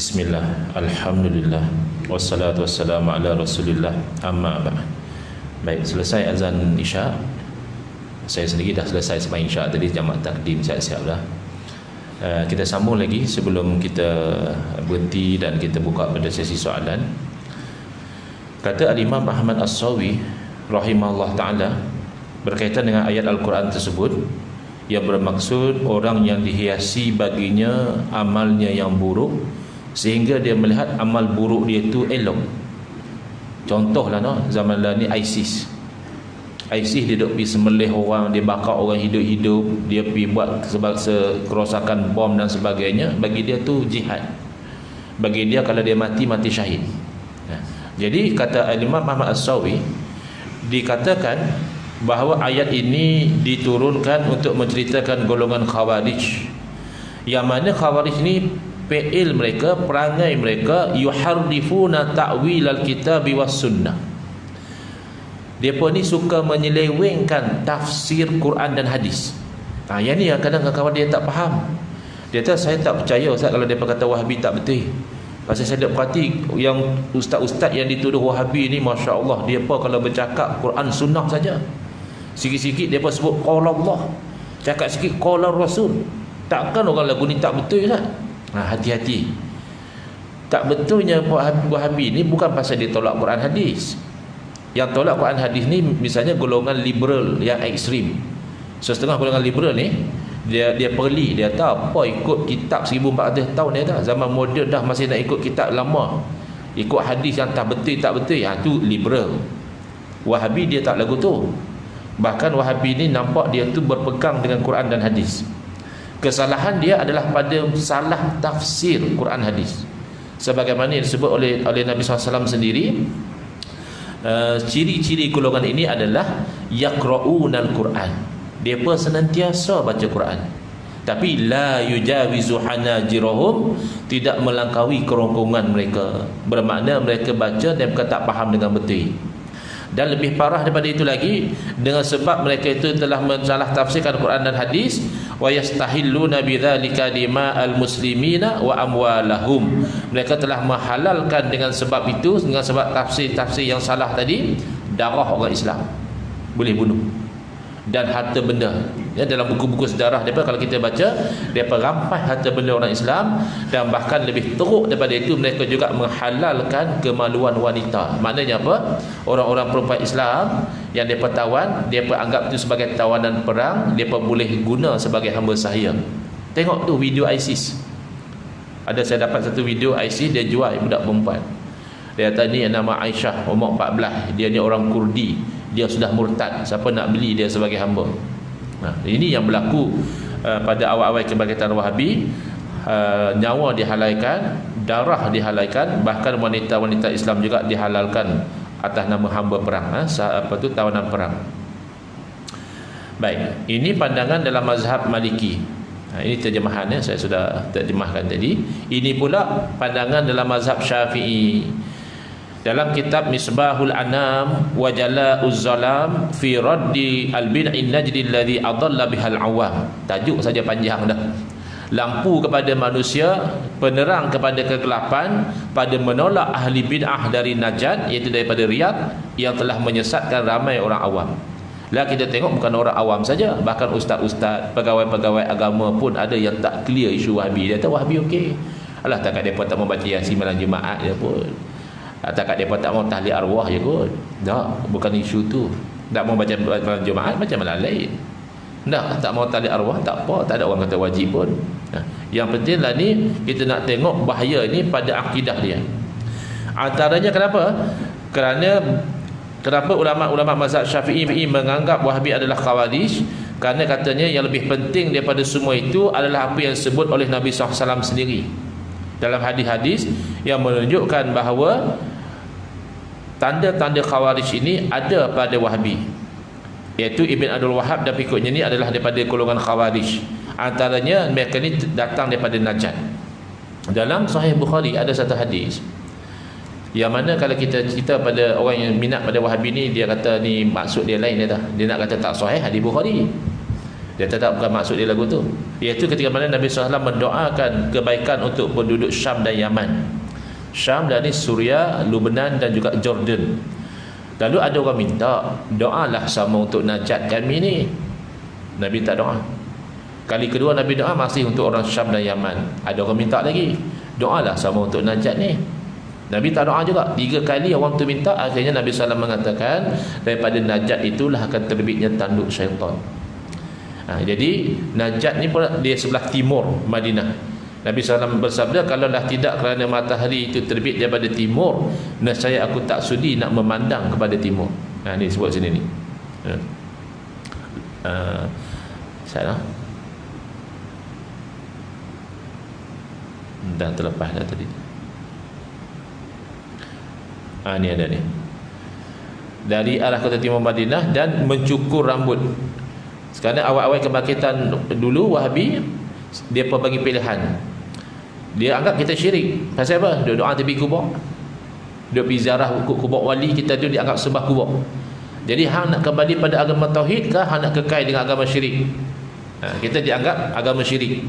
[SPEAKER 1] Bismillah, Alhamdulillah, wassalatu wassalamu ala Rasulillah, amma ba'd. Baik, selesai azan Isya. Saya sendiri dah selesai sembahyang Isya tadi, jamak takdim siap-siap dah. Kita sambung lagi sebelum kita berhenti dan kita buka pada sesi soalan. Kata Al-Imam Ahmad As-Sawi rahimahullah ta'ala berkaitan dengan ayat Al-Quran tersebut, yang bermaksud orang yang dihiasi baginya amalnya yang buruk sehingga dia melihat amal buruk dia itu elok. Contohlah zaman lah ni ISIS dia duk pergi sembelih orang, dia bakar orang hidup-hidup, dia pergi buat kerosakan bom dan sebagainya. Bagi dia tu jihad. Bagi dia kalau dia mati syahid. Jadi kata Imam Ahmad As-Sawi, dikatakan bahawa ayat ini diturunkan untuk menceritakan golongan Khawarij, yang mana Khawarij ni fi'il mereka, perangai mereka, yuharrifuna ta'wil al-kitab was sunnah. Depa ni suka menyelewengkan tafsir Quran dan hadis. Yang ni yang kadang kawan dia tak faham. Dia kata saya tak percaya Ustaz kalau depa kata Wahabi tak betul. Pasal saya dah perhati yang ustaz-ustaz yang dituduh Wahabi ni, masya-Allah, depa kalau bercakap Quran sunnah saja. Sikit-sikit depa sebut qala Allah, cakap sikit qala Rasul. Takkan orang lagu ni tak betul Ustaz? Hati-hati. Tak betulnya Wahabi ni bukan pasal dia tolak Quran hadis. Yang tolak Quran hadis ni misalnya golongan liberal yang ekstrim. Setengah golongan liberal ni dia perli, dia tahu apa ikut kitab 1400 tahun dia dah. Zaman moden dah masih nak ikut kitab lama. Ikut hadis yang tak betul. Tu liberal. Wahabi dia tak lagu tu. Bahkan Wahabi ni nampak dia tu berpegang dengan Quran dan hadis. Kesalahan dia adalah pada salah tafsir Quran hadis. Sebagaimana disebut oleh Nabi SAW sendiri, ciri-ciri golongan ini adalah yaqra'unal Quran. Depa senantiasa baca Quran, tapi la yujawizu hanajirahum, tidak melangkaui kerongkongan mereka. Bermakna mereka baca dan mereka tak faham dengan betul. Dan lebih parah daripada itu lagi, dengan sebab mereka itu telah mensalah tafsirkan Quran dan hadis, wa yastahilluna bidzalika dima'al muslimina wa amwalahum. Mereka telah menghalalkan dengan sebab itu, dengan sebab tafsir-tafsir yang salah tadi, darah orang Islam boleh bunuh, dan harta benda. Dalam buku-buku sejarah mereka, kalau kita baca, mereka rampas harta benda orang Islam. Dan bahkan lebih teruk daripada itu, mereka juga menghalalkan kemaluan wanita. Maknanya apa? Orang-orang perempuan Islam yang mereka tawan, mereka anggap itu sebagai tawanan perang, mereka boleh guna sebagai hamba sahaya. Tengok tu video ISIS. Ada, saya dapat satu video ISIS, dia jual budak perempuan. Dia kata ni nama Aisyah, umur 14, dia ni orang Kurdi, dia sudah murtad, siapa nak beli dia sebagai hamba? Ini yang berlaku pada awal-awal kebangkitan Wahabi. Nyawa dihalalkan, darah dihalalkan, bahkan wanita-wanita Islam juga dihalalkan atas nama hamba perang, tawanan perang. Baik, ini pandangan dalam mazhab Maliki. Ini terjemahan saya sudah terjemahkan tadi. Ini pula pandangan dalam mazhab Syafi'i. Dalam kitab Misbahul Anam wa Jala'uz Zalam fi raddi al-bid'in najdi alladhi adalla bihal awam. Tajuk saja panjang dah. Lampu kepada manusia, penerang kepada kegelapan, pada menolak ahli bid'ah dari Najd, iaitu daripada Riyadh, yang telah menyesatkan ramai orang awam. Lah kita tengok bukan orang awam saja, bahkan ustaz-ustaz, pegawai-pegawai agama pun ada yang tak clear isu Wahabi. Dia kata Wahabi okey. Alah, takkan depa tak mau baca Yasin malam Jumaat je pun. Takkan depa tak mau tahlil arwah je kot. Tak, bukan isu tu. Tak mau baca malam Jumaat, baca malam lain. Tak mau tahlil arwah, tak apa, tak ada orang kata wajib pun. Yang pentinglah ni kita nak tengok bahaya ni pada akidah dia. Antaranya kenapa? Kenapa ulama-ulama mazhab Syafi'i menganggap Wahabi adalah Khawarij? Kerana katanya yang lebih penting daripada semua itu adalah apa yang disebut oleh Nabi SAW sendiri dalam hadis-hadis yang menunjukkan bahawa tanda-tanda Khawarij ini ada pada Wahabi, iaitu Ibn Abdul Wahab dan pengikutnya ini adalah daripada golongan Khawarij. Antaranya mereka ni datang daripada Najd. Dalam Sahih Bukhari ada satu hadis yang mana kalau kita cerita pada orang yang minat pada Wahabi ni, dia kata ni maksud dia lain, dia nak kata tak sahih hadis Bukhari. Dia tetap bukan maksud dia lagu tu. Iaitu ketika mana Nabi SAW mendoakan kebaikan untuk penduduk Syam dan Yaman. Syam dan ni Suria, Lebanon dan juga Jordan. Lalu ada orang minta, doalah sama untuk najat kami ni. Nabi tak doa. Kali kedua Nabi doa masih untuk orang Syam dan Yaman. Ada orang minta lagi, doalah sama untuk najat ni. Nabi tak doa juga. 3 kali orang tu minta. Akhirnya Nabi SAW mengatakan, daripada najat itulah akan terbitnya tanduk syaitan. Jadi najat ni pun dia sebelah timur Madinah. Nabi SAW bersabda, kalaulah tidak kerana matahari itu terbit daripada timur, nescaya aku tak sudi nak memandang kepada timur. Ni sebut sini ni. Salah. Dah terlepas dah tadi. Ni ada ni. Dari arah kota timur Madinah dan mencukur rambut. Sekarang awal-awal kebangkitan dulu Wahabi, dia pun bagi pilihan. Dia anggap kita syirik. Pasal apa? Dia doa tepi kubur, dia pergi ziarah kubur wali, kita tu dianggap sembah kubur. Jadi hang nak kembali pada agama tauhid ke hang nak kekal dengan agama syirik? Kita dianggap agama syirik.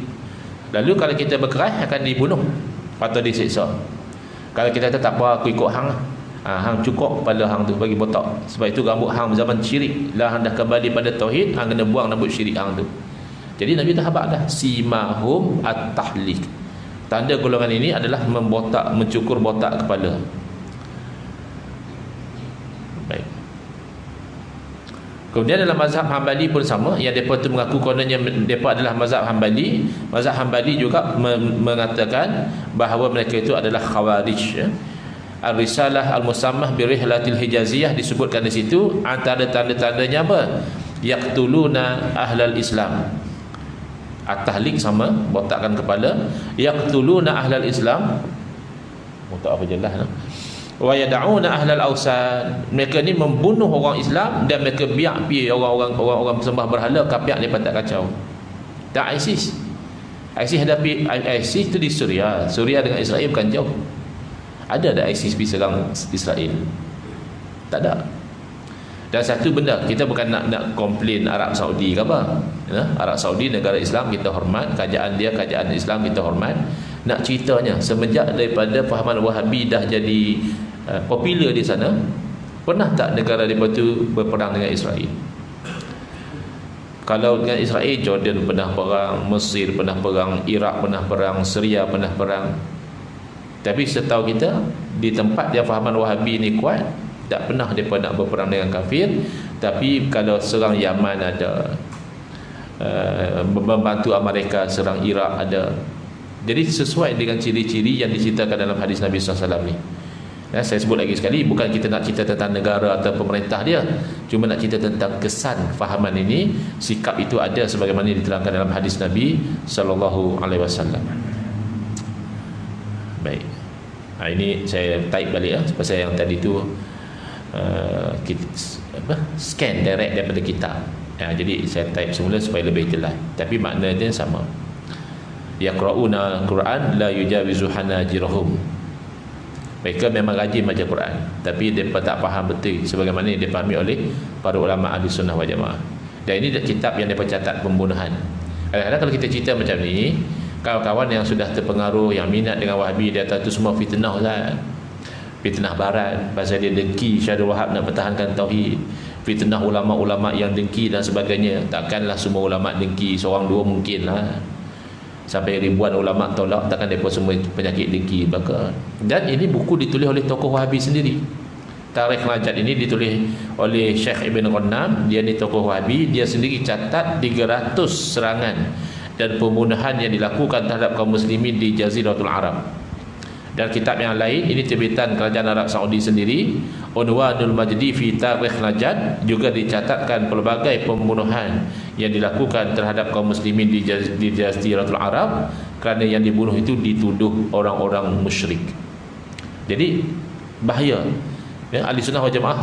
[SPEAKER 1] Lalu kalau kita berkeras akan dibunuh atau disiksa. Kalau kita tetap apa, aku ikut hang, hang cukup kepala hang tu bagi botak. Sebab itu rambut hang zaman syirik. Lah hang dah kembali pada tauhid, hang kena buang rambut syirik hang tu. Jadi Nabi dah habaq dah, simahum at-tahlik. Tanda golongan ini adalah membotak, mencukur botak kepala. Baik. Kemudian dalam mazhab Hambali pun sama, yang mereka tu mengaku kononnya mereka adalah mazhab Hambali. Mazhab Hambali juga mengatakan bahawa mereka itu adalah khawarij. Al-Risalah Al-Musammah bi Rihlatil Hijaziyah disebutkan di situ, antara tanda-tandanya apa? Yaqtuluna ahlal Islam. At-tahlik sama, botakkan kepala. Yaqtuluna ahlal Islam, botak apa jelas no? Wa yad'una ahlal awsan. Mereka ni membunuh orang Islam dan mereka biak pi orang-orang sembah berhala, kapiak ni tak kacau. Tak ISIS. ISIS hadapi ISIS tu di Suria. Suria dengan Israel bukan jauh. Ada tak ISIS pergi serang Israel? Tak ada. Dan satu benda, kita bukan nak komplain Arab Saudi ke apa. Arab Saudi negara Islam, kita hormat. Kerajaan dia, kerajaan Islam, kita hormat. Nak ceritanya, semenjak daripada fahaman Wahabi dah jadi popular di sana, pernah tak negara mereka tu berperang dengan Israel? Kalau dengan Israel, Jordan pernah perang, Mesir pernah perang, Iraq pernah perang, Syria pernah perang. Tapi setahu kita, di tempat yang fahaman Wahabi ni kuat, tak pernah mereka nak berperang dengan kafir. Tapi kalau serang Yaman ada, membantu Amerika serang Iraq ada. Jadi sesuai dengan ciri-ciri yang diceritakan dalam hadis Nabi SAW ni. Saya sebut lagi sekali, bukan kita nak cerita tentang negara atau pemerintah dia, cuma nak cerita tentang kesan fahaman ini. Sikap itu ada sebagaimana diterangkan dalam hadis Nabi SAW. Baik. Ini saya type balik ya, pasal yang tadi tu scan direct daripada kitab. Jadi saya type semula supaya lebih jelas, tapi makna dia sama. Yaqra'una Quran la yujawizu hanajirahum. Mereka memang rajin baca Quran, tapi mereka tak faham betul sebagaimana yang dipahami oleh para ulama ahli sunnah wal jamaah. Dan ini kitab yang mereka catat pembunuhan. Kadang-kadang kalau kita cerita macam ni, kawan-kawan yang sudah terpengaruh, yang minat dengan Wahabi, dia kata tu semua fitnah Ustaz. Fitnah barat, pasal dia dengki Syarul Wahab nak pertahankan tauhid. Fitnah ulama-ulama yang dengki dan sebagainya. Takkanlah semua ulama dengki, seorang dua mungkin lah. Sampai ribuan ulama tolak, takkan mereka semua penyakit dengki belaka. Dan ini buku ditulis oleh tokoh Wahabi sendiri. Tarikh Najat ini ditulis oleh Syekh Ibn Qannam. Dia ni tokoh Wahabi, dia sendiri catat 300 serangan dan pembunuhan yang dilakukan terhadap kaum muslimin di Jaziratul Arab. Dan kitab yang lain, ini terbitan kerajaan Arab Saudi sendiri, Unwanul Majdi fi Tarikh Najat, juga dicatatkan pelbagai pembunuhan yang dilakukan terhadap kaum muslimin di Jaziratul Arab, kerana yang dibunuh itu dituduh orang-orang musyrik. Jadi bahaya ya, ahli sunnah wal jamaah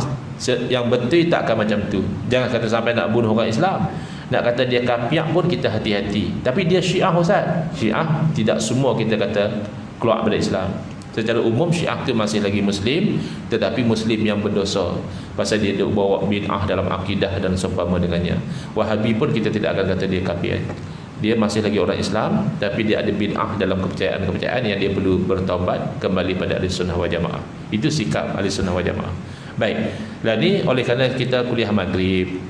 [SPEAKER 1] yang betul tak akan macam tu. Jangan kata sampai nak bunuh orang Islam, nak kata dia kafir pun kita hati-hati. Tapi dia Syiah Ustaz, Syiah tidak semua kita kata keluar dari Islam. Secara umum Syiah tu masih lagi Muslim, tetapi Muslim yang berdosa, pasal dia bawa bid'ah dalam akidah dan seumpama dengannya. Wahabi pun kita tidak akan kata dia kafir. Dia masih lagi orang Islam, tapi dia ada bid'ah dalam kepercayaan-kepercayaan yang dia perlu bertaubat kembali pada Ahlussunnah wal Jamaah. Itu sikap Ahlussunnah wal Jamaah. Baik, dan ni oleh kerana kita kuliah maghrib,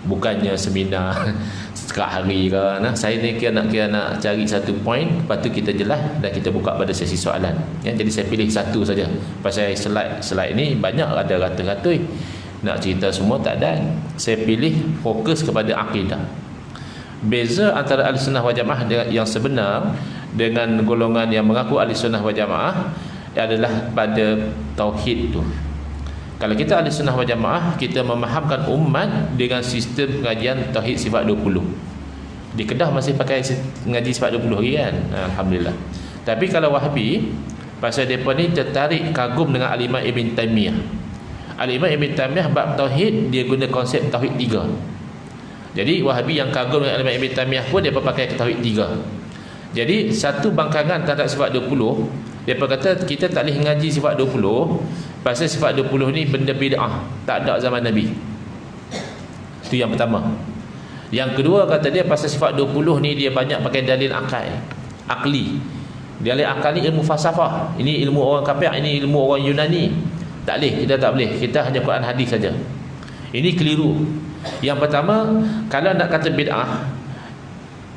[SPEAKER 1] bukannya seminar sekali hari ke. Nah, saya ni kira nak cari satu poin, lepas tu kita jelas dan kita buka pada sesi soalan. Ya, jadi saya pilih satu saja. Pasal slide ni banyak ada ratus-ratus. Nak cerita semua tak ada. Saya pilih fokus kepada akidah. Beza antara Ahlussunnah wal Jamaah yang sebenar dengan golongan yang mengaku Ahlussunnah wal Jamaah adalah pada tauhid tu. Kalau kita Ahlussunnah wal Jamaah, kita memahamkan umat dengan sistem pengajian tauhid sifat 20. Di Kedah masih pakai ngaji sifat 20 hari kan, alhamdulillah. Tapi kalau Wahabi, pasal depa ni tertarik kagum dengan Al-Imam Ibn Taymiyah. Al-Imam Ibn Taymiyah bab tauhid dia guna konsep tauhid 3. Jadi Wahabi yang kagum dengan Al-Imam Ibn Taymiyah pun dia pakai tauhid 3. Jadi satu bangkangan terhadap sifat 20, dia kata kita tak boleh ngaji sifat 20 pasal sifat 20 ni benda bid'ah, tak ada zaman Nabi. Itu yang pertama. Yang kedua kata dia pasal sifat 20 ni dia banyak pakai dalil akli. Dalil akal ni ilmu falsafah. Ini ilmu orang kafir, ini ilmu orang Yunani. Tak boleh, kita tak boleh. Kita hanya Quran hadis saja. Ini keliru. Yang pertama, kalau nak kata bid'ah,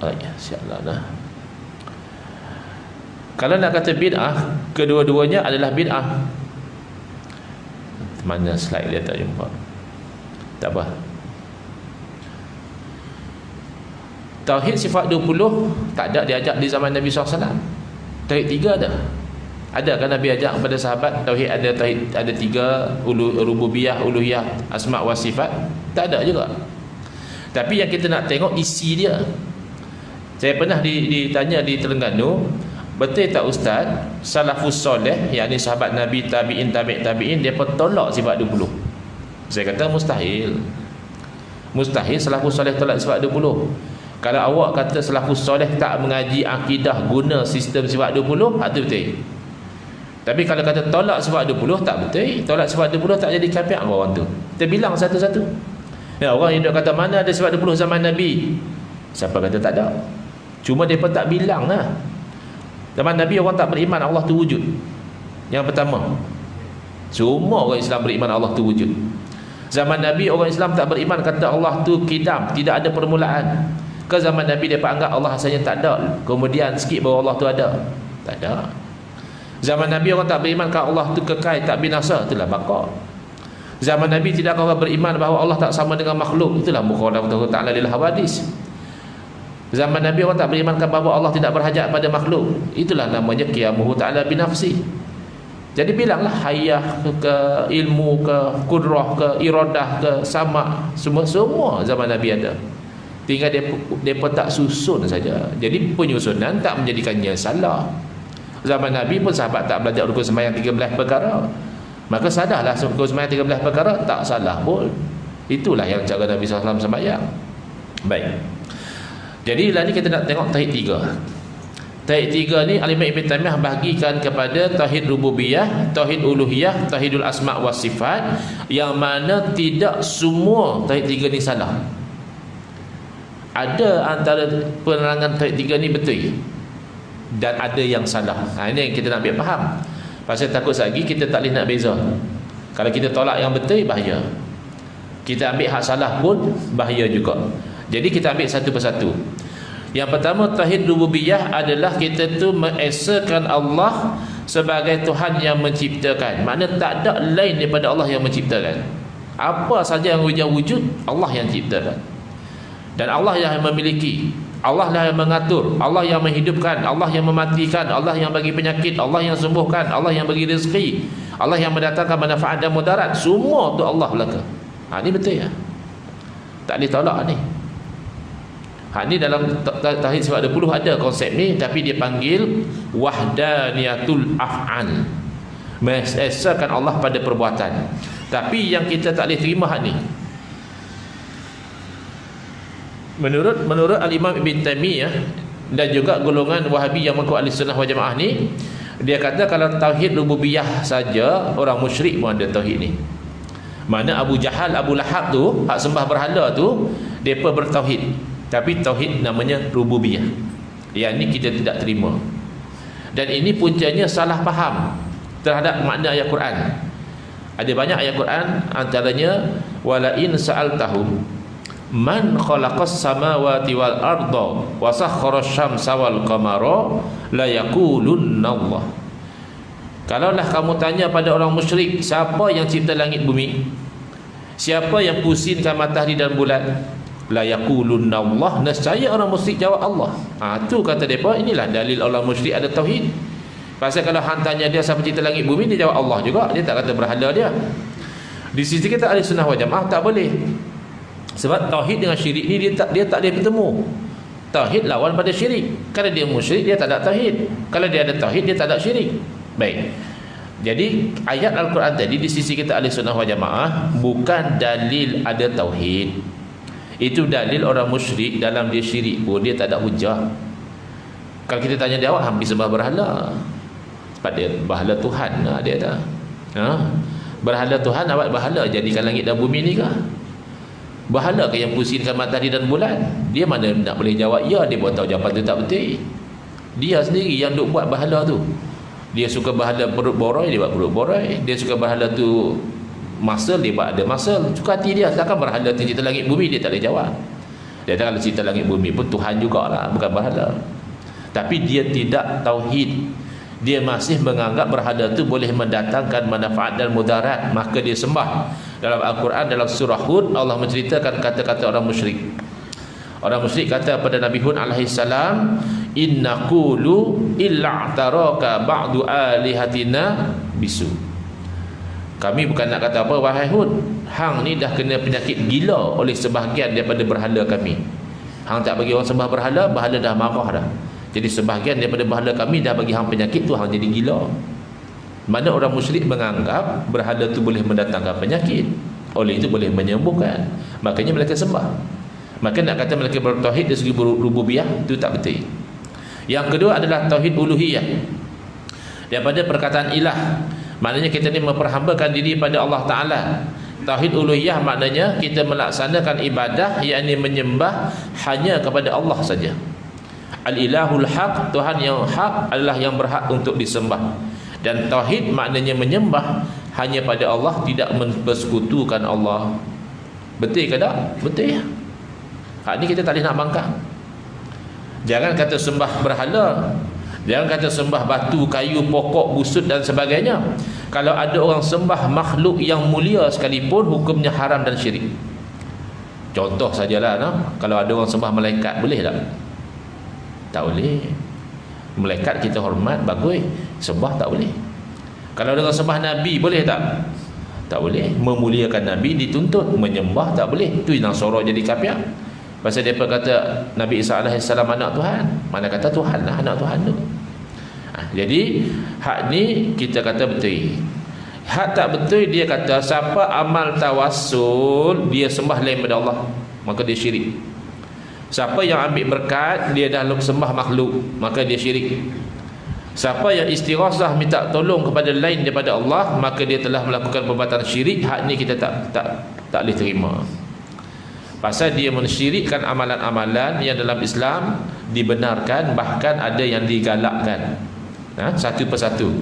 [SPEAKER 1] insya-Allah. Kalau nak kata bid'ah, kedua-duanya adalah bid'ah. Mana slide dia tak jumpa? Tak apa. Tauhid sifat 20 tak ada diajak di zaman Nabi SAW. Tauhid 3 ada. Ada kan Nabi ajak kepada sahabat tauhid ada 3, rububiyah, uluhiyah, asma wa sifat? Tak ada juga. Tapi yang kita nak tengok isi dia. Saya pernah ditanya di Terengganu, betul tak Ustaz, salafus soleh, yakni sahabat Nabi, tabi'in, tabi'in, dia tolak sifat 20? Saya kata mustahil. Mustahil salafus soleh tolak sifat 20. Kalau awak kata salafus soleh tak mengaji akidah guna sistem sifat 20, itu betul. Tapi kalau kata tolak sifat 20, tak betul. Tolak sifat 20 tak jadi kafir orang tu. Kita bilang satu-satu. Ya, orang yang kata mana ada sifat 20 zaman Nabi? Siapa kata tak ada? Cuma mereka tak bilang lah. Zaman Nabi orang tak beriman Allah tu wujud. Yang pertama, semua orang Islam beriman Allah tu wujud. Zaman Nabi orang Islam tak beriman kata Allah tu kidam, tidak ada permulaan. Ke zaman Nabi mereka anggap Allah asalnya tak ada, kemudian sikit baru Allah tu ada? Tak ada. Zaman Nabi orang tak beriman kalau Allah tu kekal, tak binasa, itulah baqa. Zaman Nabi tidak orang beriman bahawa Allah tak sama dengan makhluk, itulah mukhalafah ta'ala lil hawadis. Zaman Nabi orang tak beriman bahawa Allah tidak berhajat pada makhluk, itulah namanya qiyamuhu ta'ala binafsi. Jadi bilanglah hayah ke ilmu ke kudrah ke iradah ke sama, semua zaman Nabi ada. Tinggal mereka tak susun saja. Jadi penyusunan tak menjadikannya salah. Zaman Nabi pun sahabat tak belajar rukun sembahyang 13 perkara. Maka sadahlah rukun sembahyang 13 perkara tak salah pun. Itulah yang cara Nabi SAW sembahyang. Baik. Jadi lah ni kita nak tengok tauhid 3. Tauhid 3 ni Al-Imam Ibn Taymiyah bahagikan kepada tauhid rububiyah, tauhid uluhiyah, tauhidul asma' was sifat, yang mana tidak semua tauhid 3 ni salah. Ada antara penerangan tauhid 3 ni betul dan ada yang salah. Ini yang kita nak ambil faham. Pasal takut lagi kita tak boleh nak beza. Kalau kita tolak yang betul, bahaya. Kita ambil hak salah pun bahaya juga. Jadi kita ambil satu persatu. Yang pertama, tauhid rububiyah adalah kita tu mengesakan Allah sebagai Tuhan yang menciptakan. Maknanya tak ada lain daripada Allah yang menciptakan. Apa saja yang wujud, Allah yang ciptakan. Dan Allah yang memiliki, Allah lah yang mengatur, Allah yang menghidupkan, Allah yang mematikan, Allah yang bagi penyakit, Allah yang sembuhkan, Allah yang bagi rezeki, Allah yang mendatangkan manfaat dan mudarat. Semua tu Allah belaka. Ini betul ya. Tak boleh tolak ni. Ini dalam tauhid sifat 20 ada konsep ni, tapi dia panggil wahdaniyatul af'al. Mengesakan Allah pada perbuatan. Tapi yang kita tak boleh terima hak ni. Menurut Al-Imam Ibn Taymiyah dan juga golongan Wahabi yang mengaku Ahlussunnah wal Jamaah ni, Dia kata kalau tauhid rububiyah saja, orang musyrik pun ada tauhid ni. Mana Abu Jahal, Abu Lahab tu, hak sembah berhala tu, mereka bertauhid. Tapi tauhid namanya rububiyah. Yang ni kita tidak terima. Dan ini puncanya salah faham terhadap makna ayat Quran. Ada banyak ayat Quran, antaranya wala in sa'altahum man khalaqas samawati wal arda wa sakhkhara asy-syamsa wal qamara la yaqulunna Allah. Kalaulah kamu tanya pada orang musyrik, siapa yang cipta langit bumi? Siapa yang pusingkan matahari dan bulan? La yaqulunna Allah. Nescaya orang musyrik jawab Allah. Tu kata depa, inilah dalil orang musyrik ada tauhid. Pasal kalau hang tanya dia siapa cipta langit bumi, dia jawab Allah juga. Dia tak kata berhala dia. Di sisi kita ahli sunnah wal jamaah tak boleh. Sebab tauhid dengan syirik ni dia tak boleh bertemu. Tauhid lawan pada syirik. Kalau dia musyrik, dia tak ada tauhid. Kalau dia ada tauhid, dia tak ada syirik. Baik. Jadi ayat Al-Quran tadi di sisi kita ahli sunnah wal jamaah bukan dalil ada tauhid. Itu dalil orang musyrik dalam dia syirik pun dia tak ada hujah. Kalau kita tanya dia, awak hampir sembah berhala. Sebab dia berhala Tuhan lah dia dah. Berhala Tuhan, awak berhala jadikan langit dan bumi ni kah? Berhala ke yang pusingkan matahari dan bulan? Dia mana nak boleh jawab ya, dia buat tahu jawapan tu tak betul. Dia sendiri yang duk buat berhala tu. Dia suka berhala perut boroi, dia buat perut boroi. Dia suka berhala tu muscle, dia buat ada muscle. Suka hati dia. Takkan berhala tu cipta langit bumi, dia tak boleh jawab. Dia kata kalau cipta langit bumi pun Tuhan jugalah, bukan berhala. Tapi dia tidak tauhid. Dia masih menganggap berhala tu boleh mendatangkan manfaat dan mudarat, maka dia sembah. Dalam Al-Quran, dalam surah Hud, Allah menceritakan kata-kata orang musyrik. Orang musyrik kata pada Nabi Hud alaihi salam, inna qulu illa taraka ba'du alihatina bisu. Kami bukan nak kata apa, wahai Hud, hang ni dah kena penyakit gila oleh sebahagian daripada berhala kami. Hang tak bagi orang sembah berhala, berhala dah marah dah. Jadi sebahagian daripada berhala kami dah bagi hang penyakit tu, hang jadi gila. Mana orang musyrik menganggap berhala tu boleh mendatangkan penyakit, oleh itu boleh menyembuhkan, makanya mereka sembah. Maka nak kata mereka bertauhid dari segi rububiyah, itu tak betul. Yang kedua adalah tauhid uluhiyah. Daripada perkataan ilah, maknanya kita ni memperhambakan diri pada Allah Ta'ala. Tauhid uluhiyah maknanya kita melaksanakan ibadah, yakni menyembah hanya kepada Allah saja. Al-ilahul haq, Tuhan yang hak adalah yang berhak untuk disembah. Dan tauhid maknanya menyembah hanya pada Allah, tidak mempersekutukan Allah. Betul ke tak? Betul ya. Hak ni kita tak boleh nak bangkang. Jangan kata sembah berhala, jangan kata sembah batu, kayu, pokok, busut dan sebagainya. Kalau ada orang sembah makhluk yang mulia sekalipun, hukumnya haram dan syirik. Contoh sajalah, kalau ada orang sembah malaikat, boleh tak? Tak boleh. Malaikat kita hormat, bagus. Sembah tak boleh. Kalau ada orang sembah Nabi, boleh tak? Tak boleh. Memuliakan Nabi dituntut, menyembah tak boleh. Itu Nasara jadi kafir. Pasal mereka kata Nabi Isa AS anak Tuhan. Mana kata Tuhan lah anak Tuhan tu. Jadi hak ni kita kata betul. Hak tak betul, dia kata siapa amal tawassul dia sembah lain daripada Allah, maka dia syirik. Siapa yang ambil berkat dia dah sembah makhluk, maka dia syirik. Siapa yang istighasah minta tolong kepada lain daripada Allah, maka dia telah melakukan perbuatan syirik. Hak ni kita tak boleh terima. Pasal dia mensyirikkan amalan-amalan yang dalam Islam dibenarkan, bahkan ada yang digalakkan. Satu persatu.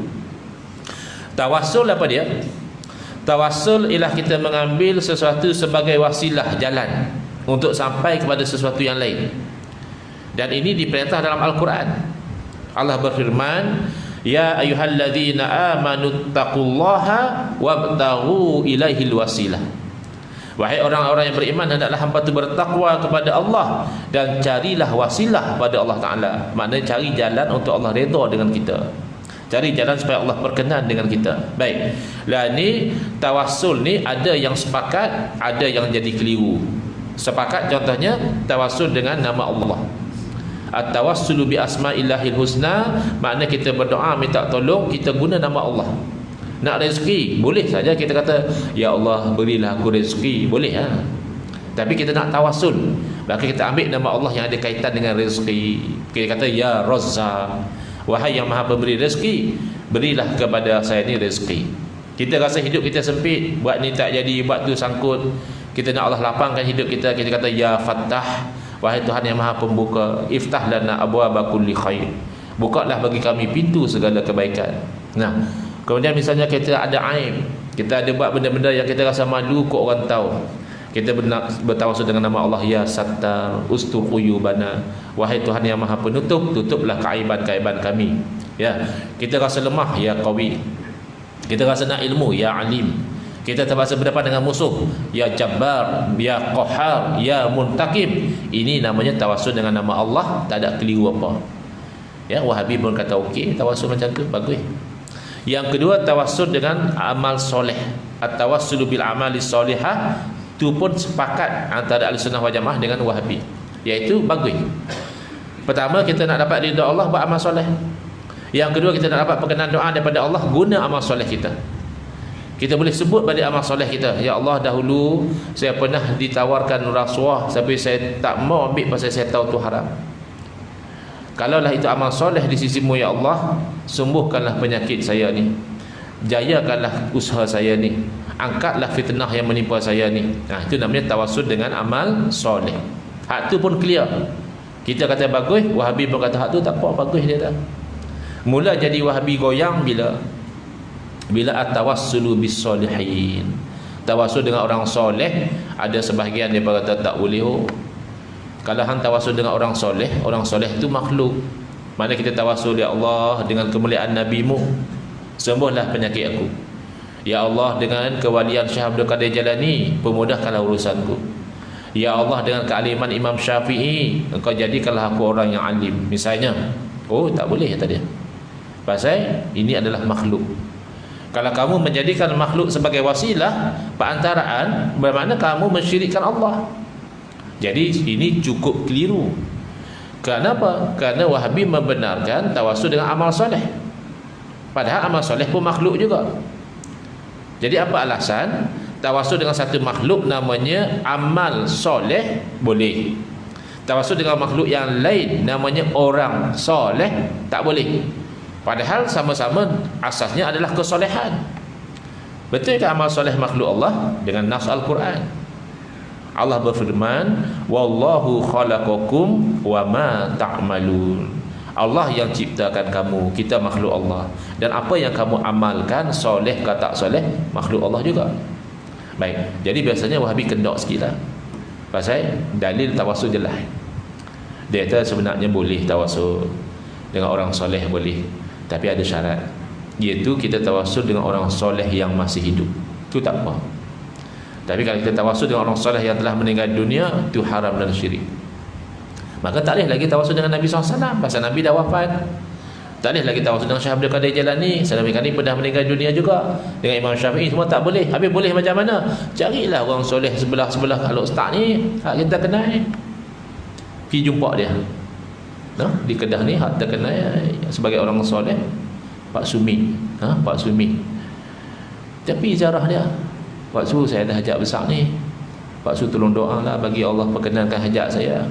[SPEAKER 1] Tawassul apa dia? Tawassul ialah kita mengambil sesuatu sebagai wasilah, jalan untuk sampai kepada sesuatu yang lain. Dan ini diperintah dalam Al-Quran. Allah berfirman, ya ayyuhalladzina amanu taqullaha wabtaghu ilaihil wasilah. Wahai orang-orang yang beriman, hendaklah hamba itu bertakwa kepada Allah dan carilah wasilah pada Allah Ta'ala. Maknanya cari jalan untuk Allah redha dengan kita, cari jalan supaya Allah berkenan dengan kita. Baik, lah ni tawassul ni ada yang sepakat, ada yang jadi keliru. Sepakat contohnya tawassul dengan nama Allah. At-tawassulu bi asma'illahil husna, makna kita berdoa minta tolong, kita guna nama Allah. Nak rezeki, boleh saja kita kata ya Allah berilah aku rezeki, boleh ha? Tapi kita nak tawassul, maka kita ambil nama Allah yang ada kaitan dengan rezeki. Kita kata ya Razzaq, Wahai yang maha pemberi rezeki, berilah kepada saya ni rezeki. Kita rasa hidup kita sempit, buat ni tak jadi, buat tu sangkut. Kita nak Allah lapangkan hidup kita, kita kata ya Fattah, wahai Tuhan yang maha pembuka, iftah lana abwaaba kulli khair, bukalah bagi kami pintu segala kebaikan. Nah, kemudian misalnya kita ada aib, kita ada buat benda-benda yang kita rasa malu kok orang tahu, kita bertawassul dengan nama Allah, ya Sattar ustur uyubana, wahai Tuhan yang maha penutup, tutuplah keaiban-keaiban kami. Ya, kita rasa lemah, ya Qawi. Kita rasa nak ilmu, ya Alim. Kita terpaksa berdepan dengan musuh, ya Jabbar, ya Qahhar, ya Muntakim. Ini namanya tawassul dengan nama Allah, tak ada keliru apa. Ya, Wahabi pun kata okey, tawassul macam tu bagus. Yang kedua, tawassul dengan amal soleh. At-tawassulu bil amali solihah, tu pun sepakat antara Ahlussunnah wal Jamaah dengan Wahabi, iaitu bagus. Pertama, kita nak dapat ridha Allah, buat amal soleh. Yang kedua, kita nak dapat perkenan doa daripada Allah, guna amal soleh kita. Kita boleh sebut balik amal soleh kita, ya Allah, dahulu saya pernah ditawarkan rasuah, tapi saya tak mau ambil pasal saya tahu tu haram. Kalaulah itu amal soleh di sisimu, ya Allah, sembuhkanlah penyakit saya ni, jayakanlah usaha saya ni, angkatlah fitnah yang menimpa saya ni. Nah, itu namanya tawassul dengan amal soleh. Hak tu pun clear. Kita kata bagus, Wahabi pun kata hak tu tak apa, bagus dia tak. Mula jadi Wahabi goyang bila at-tawassulu bis-solihin, tawassul dengan orang soleh. Ada sebahagian daripada kata tak boleh. Kalau hang tawassul dengan orang soleh itu makhluk. Mana kita tawassul, ya Allah, dengan kemuliaan Nabi-Mu, sembuhlah penyakit aku. Ya Allah, dengan kewalian Syekh Abdul Qadir Jalani, pemudahkanlah urusanku. Ya Allah, dengan kealiman Imam Syafi'i, engkau jadikanlah aku orang yang alim. Misalnya, tak boleh kata dia. Pasal ini adalah makhluk. Kalau kamu menjadikan makhluk sebagai wasilah perantaraan, bermakna kamu mensyirikkan Allah. Jadi ini cukup keliru. Kenapa? Kerana Wahabi membenarkan tawassul dengan amal soleh, padahal amal soleh pun makhluk juga. Jadi apa alasan tawassul dengan satu makhluk namanya amal soleh boleh, tawassul dengan makhluk yang lain namanya orang soleh tak boleh? Padahal sama-sama asasnya adalah kesolehan. Betul tak amal soleh makhluk Allah? Dengan nas Al-Quran, Allah berfirman, wallahu khalaqakum wa ma ta'malun. Allah yang ciptakan kamu, kita makhluk Allah, dan apa yang kamu amalkan, soleh ke tak soleh, makhluk Allah juga. Baik, jadi biasanya Wahabi kendok sikit lah, pasal dalil tawassul jelas. Dia kata sebenarnya boleh tawassul dengan orang soleh, boleh, tapi ada syarat, iaitu kita tawassul dengan orang soleh yang masih hidup, itu tak apa. Tapi kalau kita tawassul dengan orang soleh yang telah meninggal dunia, itu haram dan syirik. Maka tak boleh lagi tawassul dengan Nabi SAW, pasal Nabi dah wafat. Tak boleh lagi tawassul dengan Syekh Abdul Qadir Jalani, Nabi Kani pernah meninggal dunia juga. Dengan Imam Syafi'i, semua tak boleh. Habis boleh macam mana? Carilah orang soleh sebelah-sebelah kalau start ni, hak kita kenal, pergi jumpa dia. Di Kedah ni hak terkenal sebagai orang soleh, Pak Sumi. Pak Sumi. Tapi ziarah dia, Pak Su, saya ada hajat besar ni, Pak Su tolong doa lah bagi Allah perkenankan hajat saya.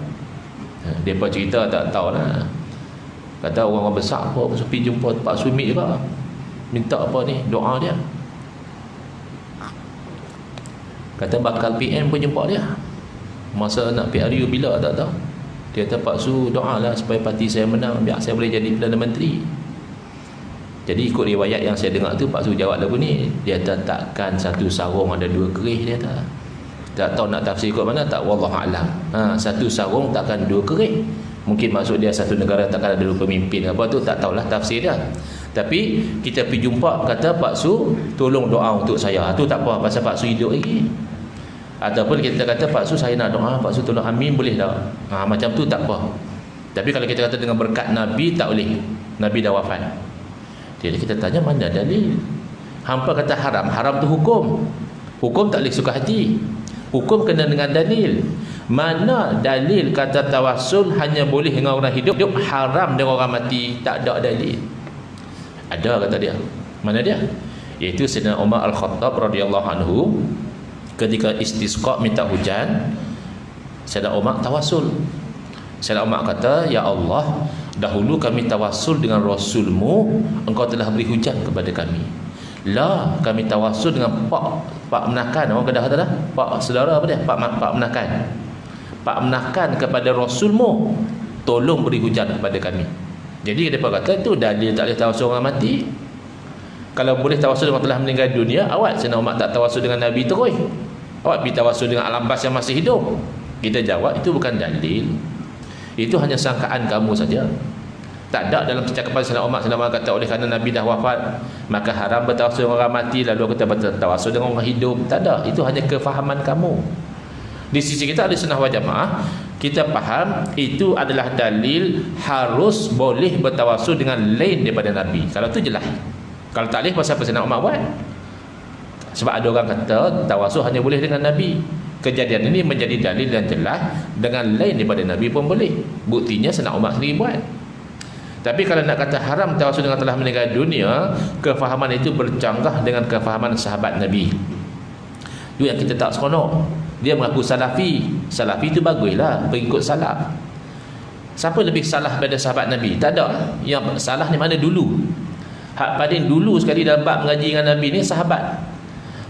[SPEAKER 1] Dia pun cerita tak tahu lah, kata orang-orang besar apa, pergi jumpa Pak Sumi juga, minta apa ni, doa dia. Kata bakal PM pun jumpa dia, masa nak PRU bila tak tahu. Dia kata, Pak Su doa lah supaya parti saya menang, biar saya boleh jadi Perdana Menteri. Jadi ikut riwayat yang saya dengar tu, Pak Su jawab lagu ni, dia kata takkan satu sarung ada dua kerih, dia kata. Tak tahu nak tafsir ikut mana, tak, wallahualam. Satu sarung takkan dua kerih. Mungkin maksud dia satu negara takkan ada dua pemimpin, apa tu tak tahulah tafsir dia. Tapi kita pergi jumpa, kata Pak Su tolong doa untuk saya. Tu tak apa, pasal Pak Su hidup lagi. Ataupun kita kata Pak Su saya nak doa, Pak Su tolong amin, boleh tak? Macam tu tak apa. Tapi kalau kita kata dengan berkat Nabi, tak boleh, Nabi dah wafat. Jadi kita tanya mana dalil? Hampa kata haram, haram tu hukum. Hukum tak boleh suka hati, hukum kena dengan dalil. Mana dalil kata tawassul hanya boleh dengan orang hidup, haram dengan orang mati? Tak ada dalil. Ada kata dia. Mana dia? Iaitu Sayyidina Umar Al-Khattab radhiyallahu anhu, ketika istisqa minta hujan, Sayyidina Umar tawassul. Sayyidina Umar kata, ya Allah, dahulu kami tawassul dengan Rasulmu, engkau telah beri hujan kepada kami. La, kami tawassul dengan Pak Menakan. Orang Kedah kata dah, Pak saudara apa dia? Pak Menakan. Pak Menakan kepada Rasulmu, tolong beri hujan kepada kami. Jadi mereka kata itu dalil tak boleh tawassul orang mati. Kalau boleh tawassul dengan telah meninggal dunia, awak Sayyidina Umar tak tawassul dengan Nabi terus. Awak pergi tawassul dengan Al-Abbas yang masih hidup. Kita jawab itu bukan dalil. Itu hanya sangkaan kamu saja. Tak ada dalam percakapan Sayyidina Umar kata oleh kerana Nabi dah wafat maka haram bertawassul dengan orang mati, lalu kita bertawassul dengan orang hidup. Tak ada, itu hanya kefahaman kamu. Di sisi kita Ahli Sunnah wal Jamaah, kita faham itu adalah dalil harus boleh bertawassul dengan lain daripada Nabi. Kalau tu jelas. Kalau tak boleh, pasal apa Sayyidina Umar buat? Sebab ada orang kata tawassul hanya boleh dengan Nabi. Kejadian ini menjadi dalil yang jelas, dengan lain daripada Nabi pun boleh. Buktinya Sayyidina Umar sendiri buat. Tapi kalau nak kata haram tawassul dengan telah meninggal dunia, kefahaman itu bercanggah dengan kefahaman sahabat Nabi. Itu yang kita tak seronok. Dia mengaku salafi. Salafi itu baguslah, pengikut salaf. Siapa lebih salah pada sahabat Nabi? Tak ada. Yang salah ni mana dulu? Hak paling dulu sekali dalam bab mengaji dengan Nabi ni sahabat.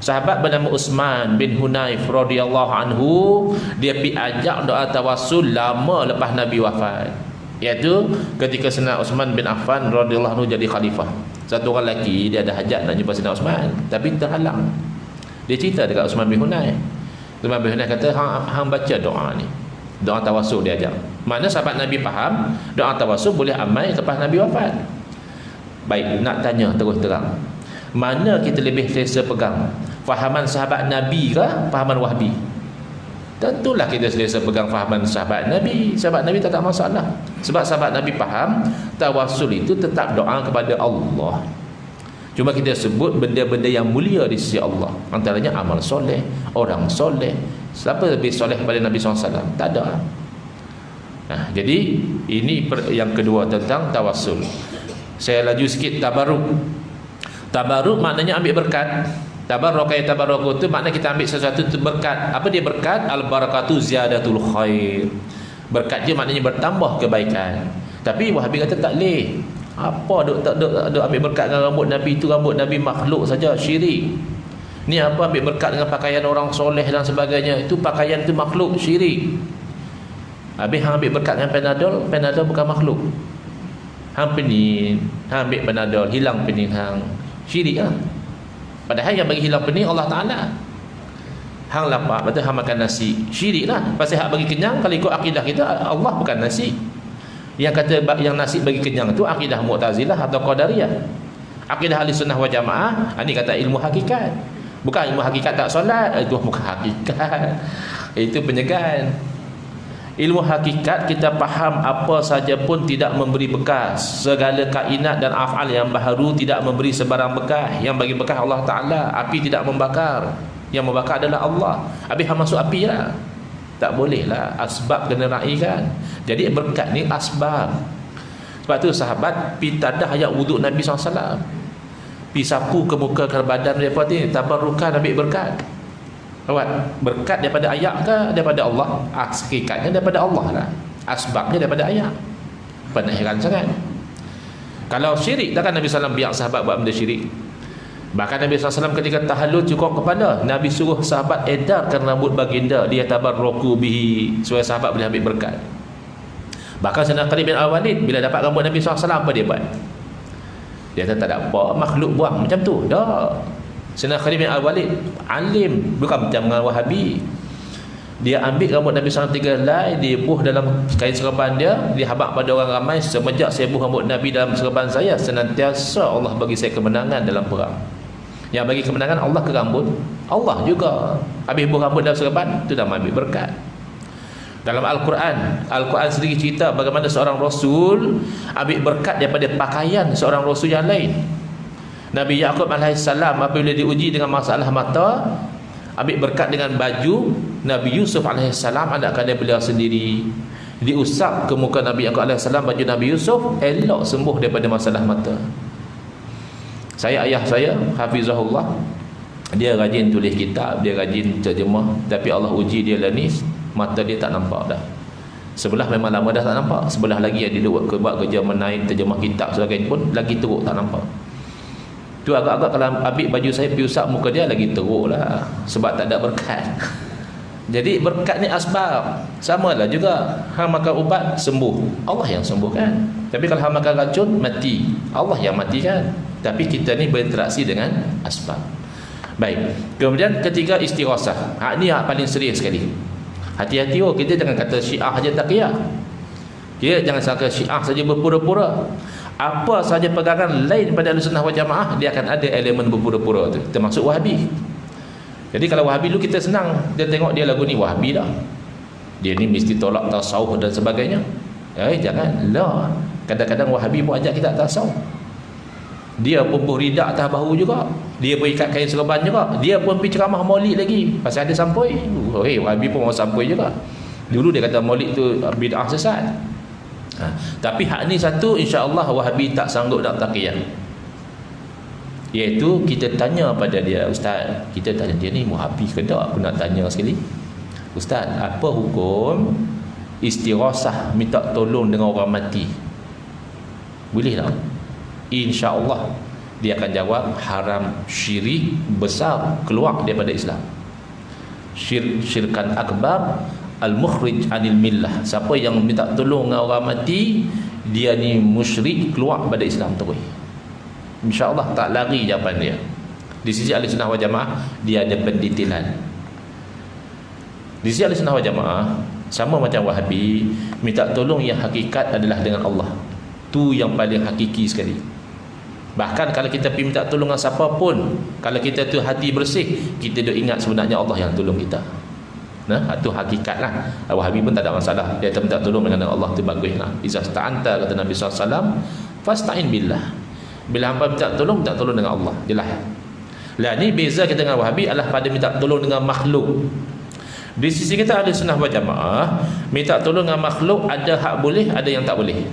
[SPEAKER 1] Sahabat bernama Uthman bin Hunayf radhiyallahu anhu, dia pergi ajak doa tawassul lama lepas Nabi wafat. Iaitu ketika Sayyidina Uthman bin Affan radhiyallahu anhu jadi khalifah. Satu orang lelaki dia ada hajat nak jumpa Sayyidina Uthman, tapi terhalang. Dia cerita dekat Uthman bin Hunayf. Uthman bin Hunayf kata, hang baca doa ni. Doa tawassul dia ajak. Mana sahabat Nabi faham doa tawassul boleh amal lepas Nabi wafat. Baik, nak tanya terus terang, mana kita lebih selesa pegang? Fahaman sahabat Nabi ke fahaman Wahhabi? Tentulah kita selesa pegang fahaman sahabat Nabi. Sahabat Nabi tak ada masalah. Sebab sahabat Nabi faham tawassul itu tetap doa kepada Allah. Cuma kita sebut benda-benda yang mulia di sisi Allah. Antaranya amal soleh, orang soleh. Siapa lebih soleh kepada Nabi SAW? Tak ada. Nah, jadi ini yang kedua tentang tawassul. Saya laju sikit tabarruk. Tabarruk maknanya ambil berkat. Tabarruk itu maknanya kita ambil sesuatu itu berkat. Apa dia berkat? Al-barakatu ziyadatul khair. Berkat dia maknanya bertambah kebaikan. Tapi Wahhabi kata tak boleh. Apa duk ambil berkat dengan rambut Nabi itu, rambut Nabi makhluk saja, syirik. Ni apa ambil berkat dengan pakaian orang soleh dan sebagainya, itu pakaian itu makhluk, syirik. Habis hang ambil berkat dengan Panadol, Panadol bukan makhluk. Hang pening, hang ambil Panadol, hilang pening hang, syirik lah. Padahal yang bagi hilang pening Allah Ta'ala. Hang lapar, betul hang makan nasi, syirik lah. Pasal hak bagi kenyang, kalau ikut akidah kita, Allah bukan nasi. Yang kata yang nasi bagi kenyang itu akidah Mu'tazilah atau Qadariyah. Akidah Ahli Sunnah wal Jamaah, ini kata ilmu hakikat. Bukan ilmu hakikat tak solat, itu bukan hakikat. Itu penyegan. Ilmu hakikat kita faham apa saja pun tidak memberi bekas. Segala kainat dan af'al yang baharu tidak memberi sebarang bekas. Yang bagi bekas Allah Ta'ala. Api tidak membakar. Yang membakar adalah Allah. Habis hang masuk api lah. Tak boleh lah. Asbab kena raikan. Jadi berkat ni asbab. Sebab tu sahabat pi tadah ayat wuduk Nabi SAW. Pi sapu ke muka ke badan mereka ni. Tabarrukan ambil berkat. Awak berkat daripada ayat ke daripada Allah? Hakikatnya daripada Allah lah. Asbabnya daripada ayat. Penahiran sangat. Kalau syirik, takkan Nabi SAW biar sahabat buat benda syirik. Bahkan Nabi SAW ketika tahallul cukur kepala, Nabi suruh sahabat edarkan rambut baginda, dia tabarruku bihi, supaya sahabat boleh ambil berkat. Bahkan Sayyidina Khalid bin Al-Walid bila dapat rambut Nabi SAW, apa dia buat? Dia kata tak ada apa, makhluk buang macam tu. Dah. Sayyidina Khalid bin Al-Walid alim, bukan macam dengan Wahhabi. Dia ambil rambut Nabi SAW 3 helai, dia buh dalam kain serban dia, dia habaq pada orang ramai, semenjak saya buh rambut Nabi dalam serban saya, senantiasa Allah bagi saya kemenangan dalam perang. Yang bagi kemenangan Allah ke rambut, Allah juga. Habis buh rambut dalam serban, itu dah ambil berkat. Dalam Al-Quran, Al-Quran sendiri cerita bagaimana seorang Rasul ambil berkat daripada pakaian seorang Rasul yang lain. Nabi Yaqub AS apabila diuji dengan masalah mata, ambil berkat dengan baju Nabi Yusuf AS, anak kandung beliau sendiri. Diusap ke muka Nabi Yaqub AS baju Nabi Yusuf, elok sembuh daripada masalah mata. Ayah saya hafizahullah, dia rajin tulis kitab, dia rajin terjemah, tapi Allah uji dia lah ni, mata dia tak nampak dah. Sebelah memang lama dah tak nampak, sebelah lagi yang dia buat kerja menaik terjemah kitab sebagainya pun lagi teruk tak nampak. Tu agak-agak kalau ambil baju saya pergi usap muka dia lagi teruk lah, sebab tak ada berkat. Jadi berkat ni asbab. Sama lah juga, hang makan ubat sembuh, Allah yang sembuhkan. Tapi kalau hang makan racun mati, Allah yang matikan. Tapi kita ni berinteraksi dengan asbab. Baik, kemudian ketiga istighasah. Ni paling serius sekali. Hati-hati kita jangan kata Syiah saja taqiyah. Kita jangan sangka Syiah saja berpura-pura. Apa saja pegangan lain pada Ahlussunnah wal Jamaah, dia akan ada elemen berpura-pura tu, termasuk Wahabi. Jadi kalau Wahabi dulu kita senang, dia tengok dia lagu ni Wahabi dah, dia ni mesti tolak tasawuf dan sebagainya. Jangan lah. Kadang-kadang Wahabi pun ajak kita tasawuf. Dia pun ridak atas bahu juga, dia pun ikat kain serban juga, dia pun pergi ceramah maulid lagi pasal ada sampoi. Wahabi pun mau sampoi juga. Dulu dia kata maulid tu bid'ah sesat. Tapi hak ni satu, insya-Allah Wahabi tak sanggup nak taqiyah. Iaitu kita tanya pada dia, ustaz, kita tanya dia ni Wahabi ke tak? Aku nak tanya sekali, ustaz, apa hukum istighasah minta tolong dengan orang mati? Boleh tak? InsyaAllah dia akan jawab haram, syirik besar, keluar daripada Islam. Syirkan akbar, al-mukhrij anil millah. Siapa yang minta tolong dengan orang mati, dia ni musyrik, keluar daripada Islam terus. InsyaAllah tak lari jawapan dia. Di sisi Ahlussunnah wal Jamaah dia ada pendetilan. Di sisi Ahlussunnah wal Jamaah sama macam Wahabi, minta tolong yang hakikat adalah dengan Allah. Tu yang paling hakiki sekali. Bahkan kalau kita pergi minta tolong dengan siapa pun, kalau kita tu hati bersih, kita dah ingat sebenarnya Allah yang tolong kita. Itu hakikat lah. Wahabi pun tak ada masalah, dia minta tolong dengan Allah, tu bagus lah. Iza sta'anta, kata Nabi SAW, fasta'in billah. Bila hampa minta tolong dengan Allah. Jelas. Lah ni beza kita dengan Wahabi adalah pada minta tolong dengan makhluk. Di sisi kita Ahlussunnah wal Jamaah, minta tolong dengan makhluk ada hak boleh, ada yang tak boleh.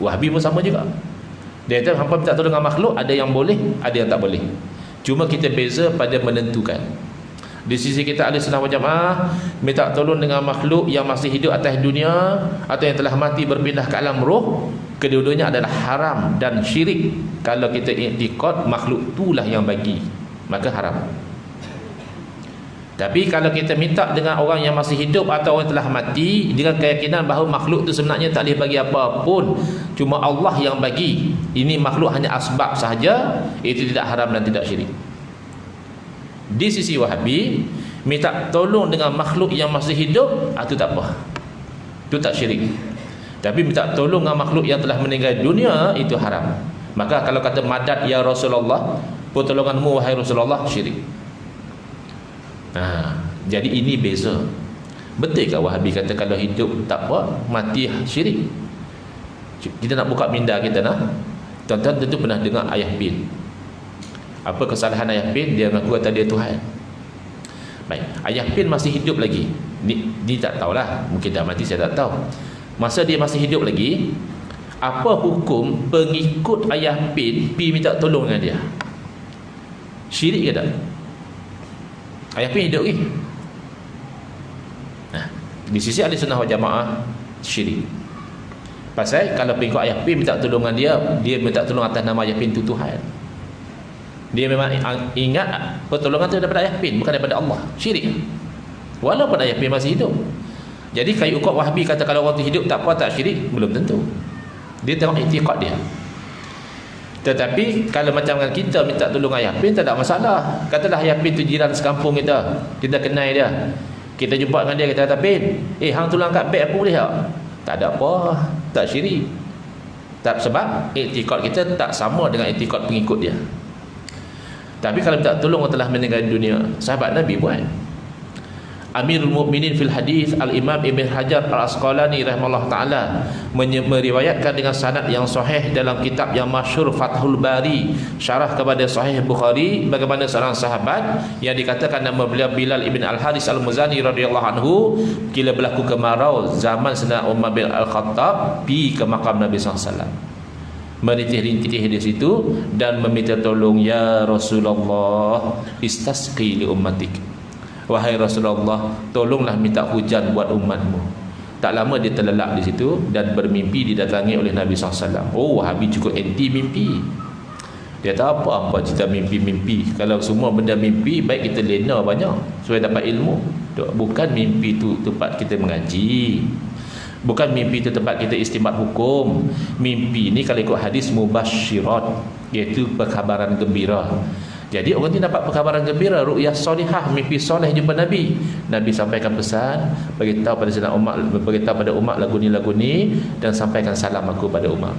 [SPEAKER 1] Wahabi pun sama juga. Dia kata hampa minta tolong dengan makhluk ada yang boleh, ada yang tak boleh. Cuma kita beza pada menentukan. Di sisi kita Ahlussunnah wal Jamaah, minta tolong dengan makhluk yang masih hidup atas dunia atau yang telah mati berpindah ke alam roh, kedua-duanya adalah haram dan syirik. Kalau kita iktikad makhluk itulah yang bagi, maka haram. Tapi kalau kita minta dengan orang yang masih hidup atau orang yang telah mati dengan keyakinan bahawa makhluk itu sebenarnya tak boleh bagi apa pun, cuma Allah yang bagi, ini makhluk hanya asbab sahaja, itu tidak haram dan tidak syirik. Di sisi Wahabi, minta tolong dengan makhluk yang masih hidup, itu tak apa, itu tak syirik. Tapi minta tolong dengan makhluk yang telah meninggal dunia, itu haram. Maka kalau kata madad ya Rasulullah, pertolonganmu wahai Rasulullah, syirik. Jadi ini beza. Betul ke Wahabi kata kalau hidup tak apa, mati syirik? Kita nak buka minda kita nak. Tuan-tuan tentu pernah dengar Ayah bin. Apa kesalahan Ayah bin? Dia mengaku kata dia Tuhan. Baik, Ayah bin masih hidup lagi. Ni tak tahulah, mungkin dah mati, saya tak tahu. Masa dia masih hidup lagi, apa hukum pengikut Ayah bin pergi minta tolong dengan dia? Syirik ke tak? Ayah bin hidup lagi. Di sisi Ahlussunnah wal Jamaah syirik. Pasal kalau pengikut Ayah bin minta tolong dengan dia, dia minta tolong atas nama Ayah bin itu Tuhan. Dia memang ingat pertolongan itu daripada Ayah bin, bukan daripada Allah. Syirik. Walaupun Ayah bin masih hidup. Jadi kayu ukut Wahabi kata kalau orang tu hidup tak apa, tak syirik, belum tentu. Dia tengok i'tiqad dia. Tetapi kalau macam kita minta tolong Ayah bin, tak ada masalah. Katalah Ayah bin tu jiran sekampung kita, kita kenal dia, kita jumpa dengan dia, kita kata, bin, hang tolong angkat beg aku boleh tak? Tak ada apa, tak syirik. Tak, sebab i'tiqad kita tak sama dengan i'tiqad pengikut dia. Tapi kalau minta tolong orang telah meninggal dunia, sahabat Nabi buat. Amirul Mukminin fil hadis Al-Imam Ibn Hajar Al-Asqalani rahimahullah ta'ala meriwayatkan dengan sanad yang sahih dalam kitab yang masyhur Fathul Bari, syarah kepada Sahih Bukhari, bagaimana seorang sahabat yang dikatakan nama beliau Bilal ibn Al-Haris Al-Muzani radhiyallahu anhu, bila berlaku kemarau zaman Sayyidina Umar bin Al-Khattab, pergi ke makam Nabi SAW, merintih-rintih di situ dan meminta tolong, ya Rasulullah, istasqi li ummatik. Wahai Rasulullah, tolonglah minta hujan buat umatmu. Tak lama dia terlelap di situ dan bermimpi didatangi oleh Nabi SAW. Oh, Wahabi cukup anti mimpi. Dia tahu apa cerita mimpi-mimpi. Kalau semua benda mimpi, baik kita lena banyak supaya dapat ilmu. Bukan mimpi tu tempat kita mengaji. Bukan mimpi itu tempat kita istinbat hukum. Mimpi ni kalau ikut hadis mubasyirat, iaitu perkabaran gembira. Jadi orang ni dapat perkabaran gembira, ru'yah solihah, mimpi soleh jumpa Nabi. Nabi sampaikan pesan, beritahu pada Sayyidina Umar, beritahu pada Umar lagu ni dan sampaikan salam aku pada Umar.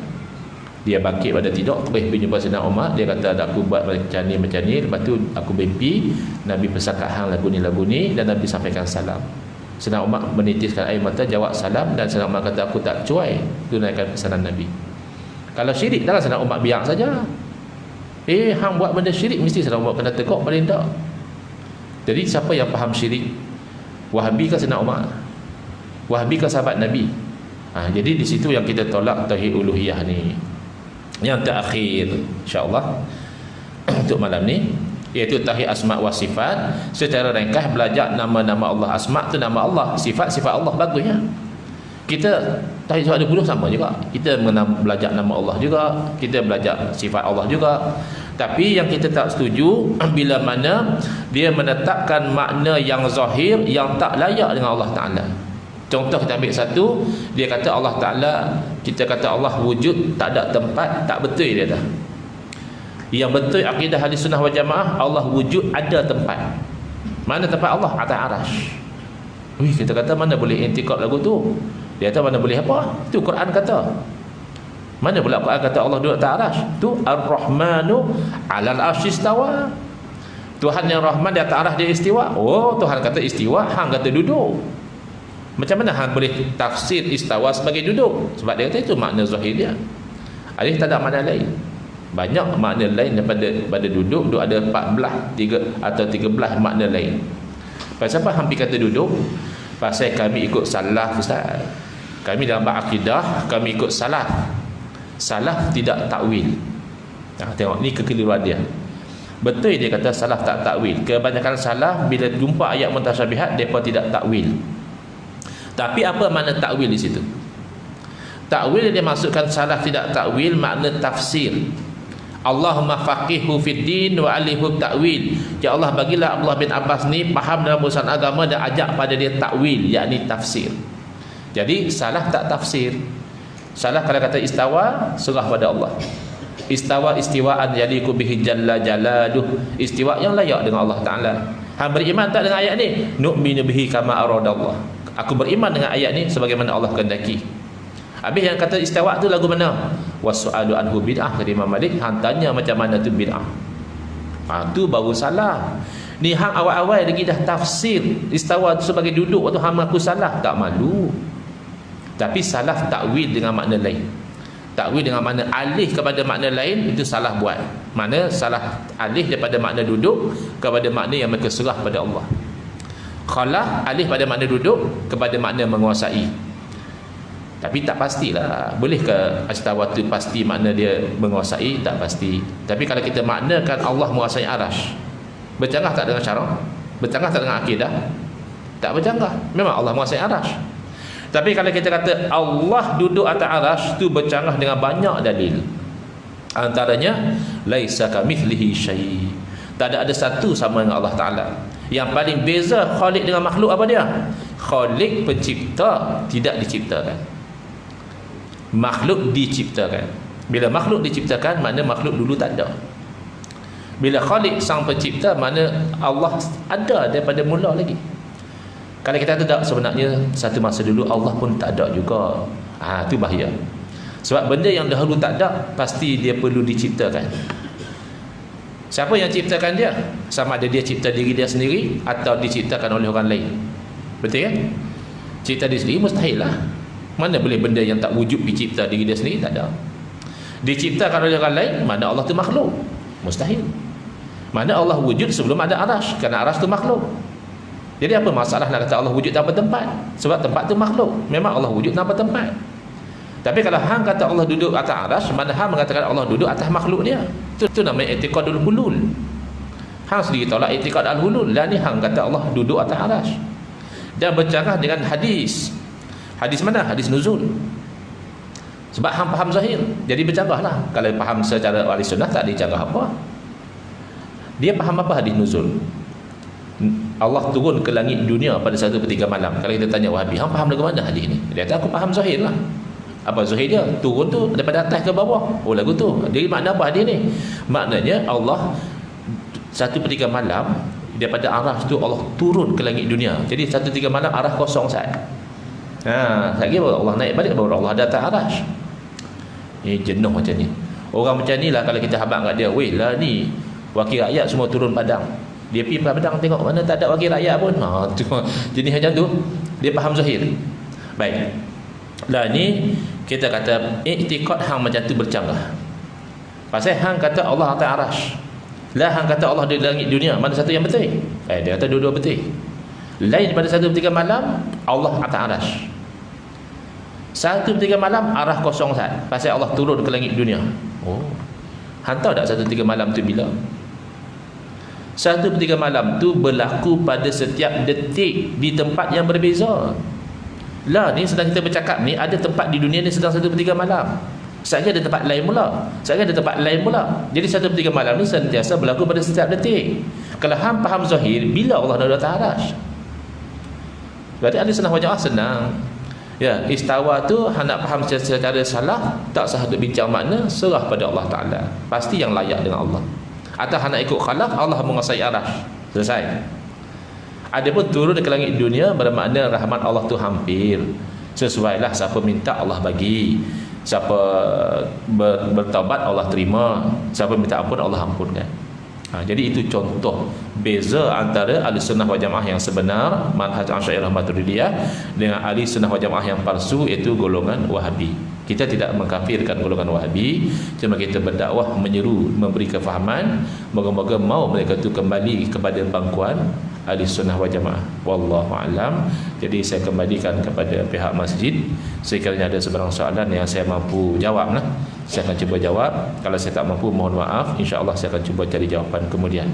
[SPEAKER 1] Dia bangkit pada tidur, terus pergi jumpa Sayyidina Umar. Dia kata aku buat macam ni. Lepas tu aku mimpi Nabi pesan kat hang lagu ni dan Nabi sampaikan salam. Sayyidina Umar menitiskan air mata, jawab salam, dan Sayyidina Umar kata aku tak cuai tunaikan pesanan Nabi. Kalau syirik, takkan Sayyidina Umar biar saja. Hang buat benda syirik, mesti Sayyidina Umar kena tegak, paling tak. Jadi siapa yang faham syirik? Wahabi ke Sayyidina Umar? Wahabi ke sahabat Nabi? Jadi di situ yang kita tolak tauhid uluhiyah ni. Yang terakhir insya-Allah untuk malam ni, iaitu tauhid asma wa sifat. Secara ringkas belajar nama-nama Allah. Asma tu nama Allah, sifat-sifat Allah bagusnya. Kita tauhid 20 sama juga. Kita belajar nama Allah juga, kita belajar sifat Allah juga. Tapi yang kita tak setuju bila mana dia menetapkan makna yang zahir yang tak layak dengan Allah Ta'ala. Contoh kita ambil satu, dia kata Allah Ta'ala, kita kata Allah wujud tak ada tempat, tak betul dia dah. Yang betul akidah ahli sunnah wal jamaah, Allah wujud ada tempat. Mana tempat Allah? Atas arash. Kita kata mana boleh intikad lagu tu? Dia kata mana boleh apa? Itu Quran kata. Mana pula Quran kata Allah duduk atas arash? Tu Ar-Rahmanu 'alal arsy istawa. Tuhan yang Rahman di atas arash dia istiwa. Oh, Tuhan kata istiwa, hang kata duduk. Macam mana hang boleh tafsir istawa sebagai duduk? Sebab dia kata itu makna zahir dia. Ada tak ada makna lain. Banyak makna lain daripada duduk. Duduk ada 14 atau 13 makna lain. Pasal apa hang kata duduk? Pasal kami ikut salaf, Ustaz. Kami dalam berakidah kami ikut salaf. Salaf tidak takwil. Tengok ni kekeliruan dia. Betul dia kata salaf tak takwil. Kebanyakan salaf bila jumpa ayat mutasyabihat depa tidak takwil. Tapi apa makna takwil di situ? Takwil dia masukkan salaf tidak takwil, makna tafsir. Allahumma faqihhu fid din wa alihu takwil. Ya Allah, bagilah Abdullah bin Abbas ni faham dalam urusan agama dan ajak pada dia takwil, yakni tafsir. Jadi salaf tak tafsir. Salaf kalau kata istawa, serah pada Allah. Istawa istiwaan yaliku bihi jalla jalaluh. Istiwa yang layak dengan Allah Ta'ala. Hang beriman tak dengan ayat ni? Nu'minu bihi kama aradallah. Aku beriman dengan ayat ni sebagaimana Allah kehendaki. Habis yang kata istawa tu lagu mana? Wasu'alu anhu bid'ah, kata Imam Malik. Hang tanya macam mana tu bid'ah. Tu baru salah. Ni hang awal-awal lagi dah tafsir istawa tu sebagai duduk, waktu hang mengaku salah, tak malu. Tapi salah takwil dengan makna lain. Takwil dengan makna alih kepada makna lain, itu salah buat. Mana salah alih daripada makna duduk kepada makna yang mereka serah pada Allah. Khalah alih pada makna duduk kepada makna menguasai. Tapi tak pastilah. Boleh ke istawa tu pasti makna dia menguasai? Tak pasti. Tapi kalau kita maknakan Allah menguasai arash, bercanggah tak dengan syarak? Bercanggah tak dengan akidah? Tak bercanggah. Memang Allah menguasai arash. Tapi kalau kita kata Allah duduk atas arash, tu bercanggah dengan banyak dalil. Antaranya laisa kamithlihi syai'. Tak ada satu sama dengan Allah Ta'ala. Yang paling beza Khaliq dengan makhluk apa dia? Khaliq pencipta, tidak diciptakan. Makhluk diciptakan. Bila makhluk diciptakan, makna makhluk dulu tak ada. Bila Khaliq sang pencipta, makna Allah ada daripada mula lagi. Kalau kita tidak, sebenarnya satu masa dulu Allah pun tak ada juga. Itu bahaya. Sebab benda yang dahulu tak ada, pasti dia perlu diciptakan. Siapa yang ciptakan dia? Sama ada dia cipta diri dia sendiri atau diciptakan oleh orang lain. Betul kan? Cipta diri sendiri mustahil lah. Mana boleh benda yang tak wujud dicipta diri dia sendiri? Tak ada. Diciptakan oleh orang lain, mana Allah tu makhluk? Mustahil. Mana Allah wujud sebelum ada arash? Kerana arash tu makhluk. Jadi apa masalah nak kata Allah wujud tanpa tempat? Sebab tempat tu makhluk. Memang Allah wujud tanpa tempat. Tapi kalau hang kata Allah duduk atas arash, mana hang mengatakan Allah duduk atas makhluk dia? Itu namanya i'tiqadul hulul. Hang sendiri tolak i'tiqad al-hulul. Lah ni hang kata Allah duduk atas arash. Dan bercanggah dengan hadis. Hadis mana? Hadis nuzul. Sebab hang faham zahir, jadi bercanggahlah. Kalau faham secara ahli sunnah tak dicanggah apa. Dia faham apa hadis nuzul? Allah turun ke langit dunia pada 1/3 malam. Kalau kita tanya Wahabi, hang faham lagu mana hadis ni? Dia kata aku faham zahir lah. Apa zahir dia? Turun tu daripada atas ke bawah. Oh, lagu tu. Jadi makna apa hadis ni? Maknanya Allah 1/3 malam daripada arah tu Allah turun ke langit dunia. Jadi 1/3 malam arah kosong saat. Lagi baru Allah naik balik, baru Allah datang arash. Jenuh macam ni. Orang macam ni lah kalau kita habaq kat dia, weh lah ni wakil rakyat semua turun padang. Dia pergi padang tengok mana tak ada wakil rakyat pun. Jenis macam tu. Dia faham zahir. Baik. Lah ni kita kata i'tiqad hang macam tu bercanggah. Pasal hang kata Allah atas arash. Lah hang kata Allah di langit dunia, mana satu yang betul? Dia kata dua-dua betul. Lain pada 1/3 malam Allah atas arash. 1/3 malam arah kosong saat. Pasal Allah turun ke langit dunia. Hang tahu tak 1/3 malam tu bila? 1/3 malam tu berlaku pada setiap detik di tempat yang berbeza. Lah ni sedang kita bercakap ni, ada tempat di dunia ni sedang 1/3 malam. Sekali ada tempat lain pula. Sekali ada tempat lain pula. Jadi 1/3 malam ni sentiasa berlaku pada setiap detik. Kalau hang faham zahir, bila Allah dah datang arash? Berarti ahli sunnah wal jamaah senang. Ya, istawa tu hang nak faham secara salah, tak sah untuk bincang makna, serah pada Allah Taala. Pasti yang layak dengan Allah. Atau hang nak ikut khalaf, Allah menguasai arash. Selesai. Adapun turun ke langit dunia bermakna rahmat Allah tu hampir. Sesuailah siapa minta Allah bagi. Siapa bertaubat Allah terima. Siapa minta ampun Allah ampunkan. Jadi itu contoh beza antara ahli sunnah wal jamaah yang sebenar, manhaj Asy'ariyah Maturidiyah, dengan ahli sunnah wal jamaah yang palsu, iaitu golongan Wahabi. Kita tidak mengkafirkan golongan Wahabi, cuma kita berdakwah, menyeru, memberi kefahaman. Moga-moga mau mereka itu kembali kepada pangkuan ahli sunnah wal jamaah. Wallahu alam. Jadi saya kembalikan kepada pihak masjid. Sekiranya ada sebarang soalan yang saya mampu jawab, saya akan cuba jawab. Kalau saya tak mampu, mohon maaf. InsyaAllah saya akan cuba cari jawapan kemudian.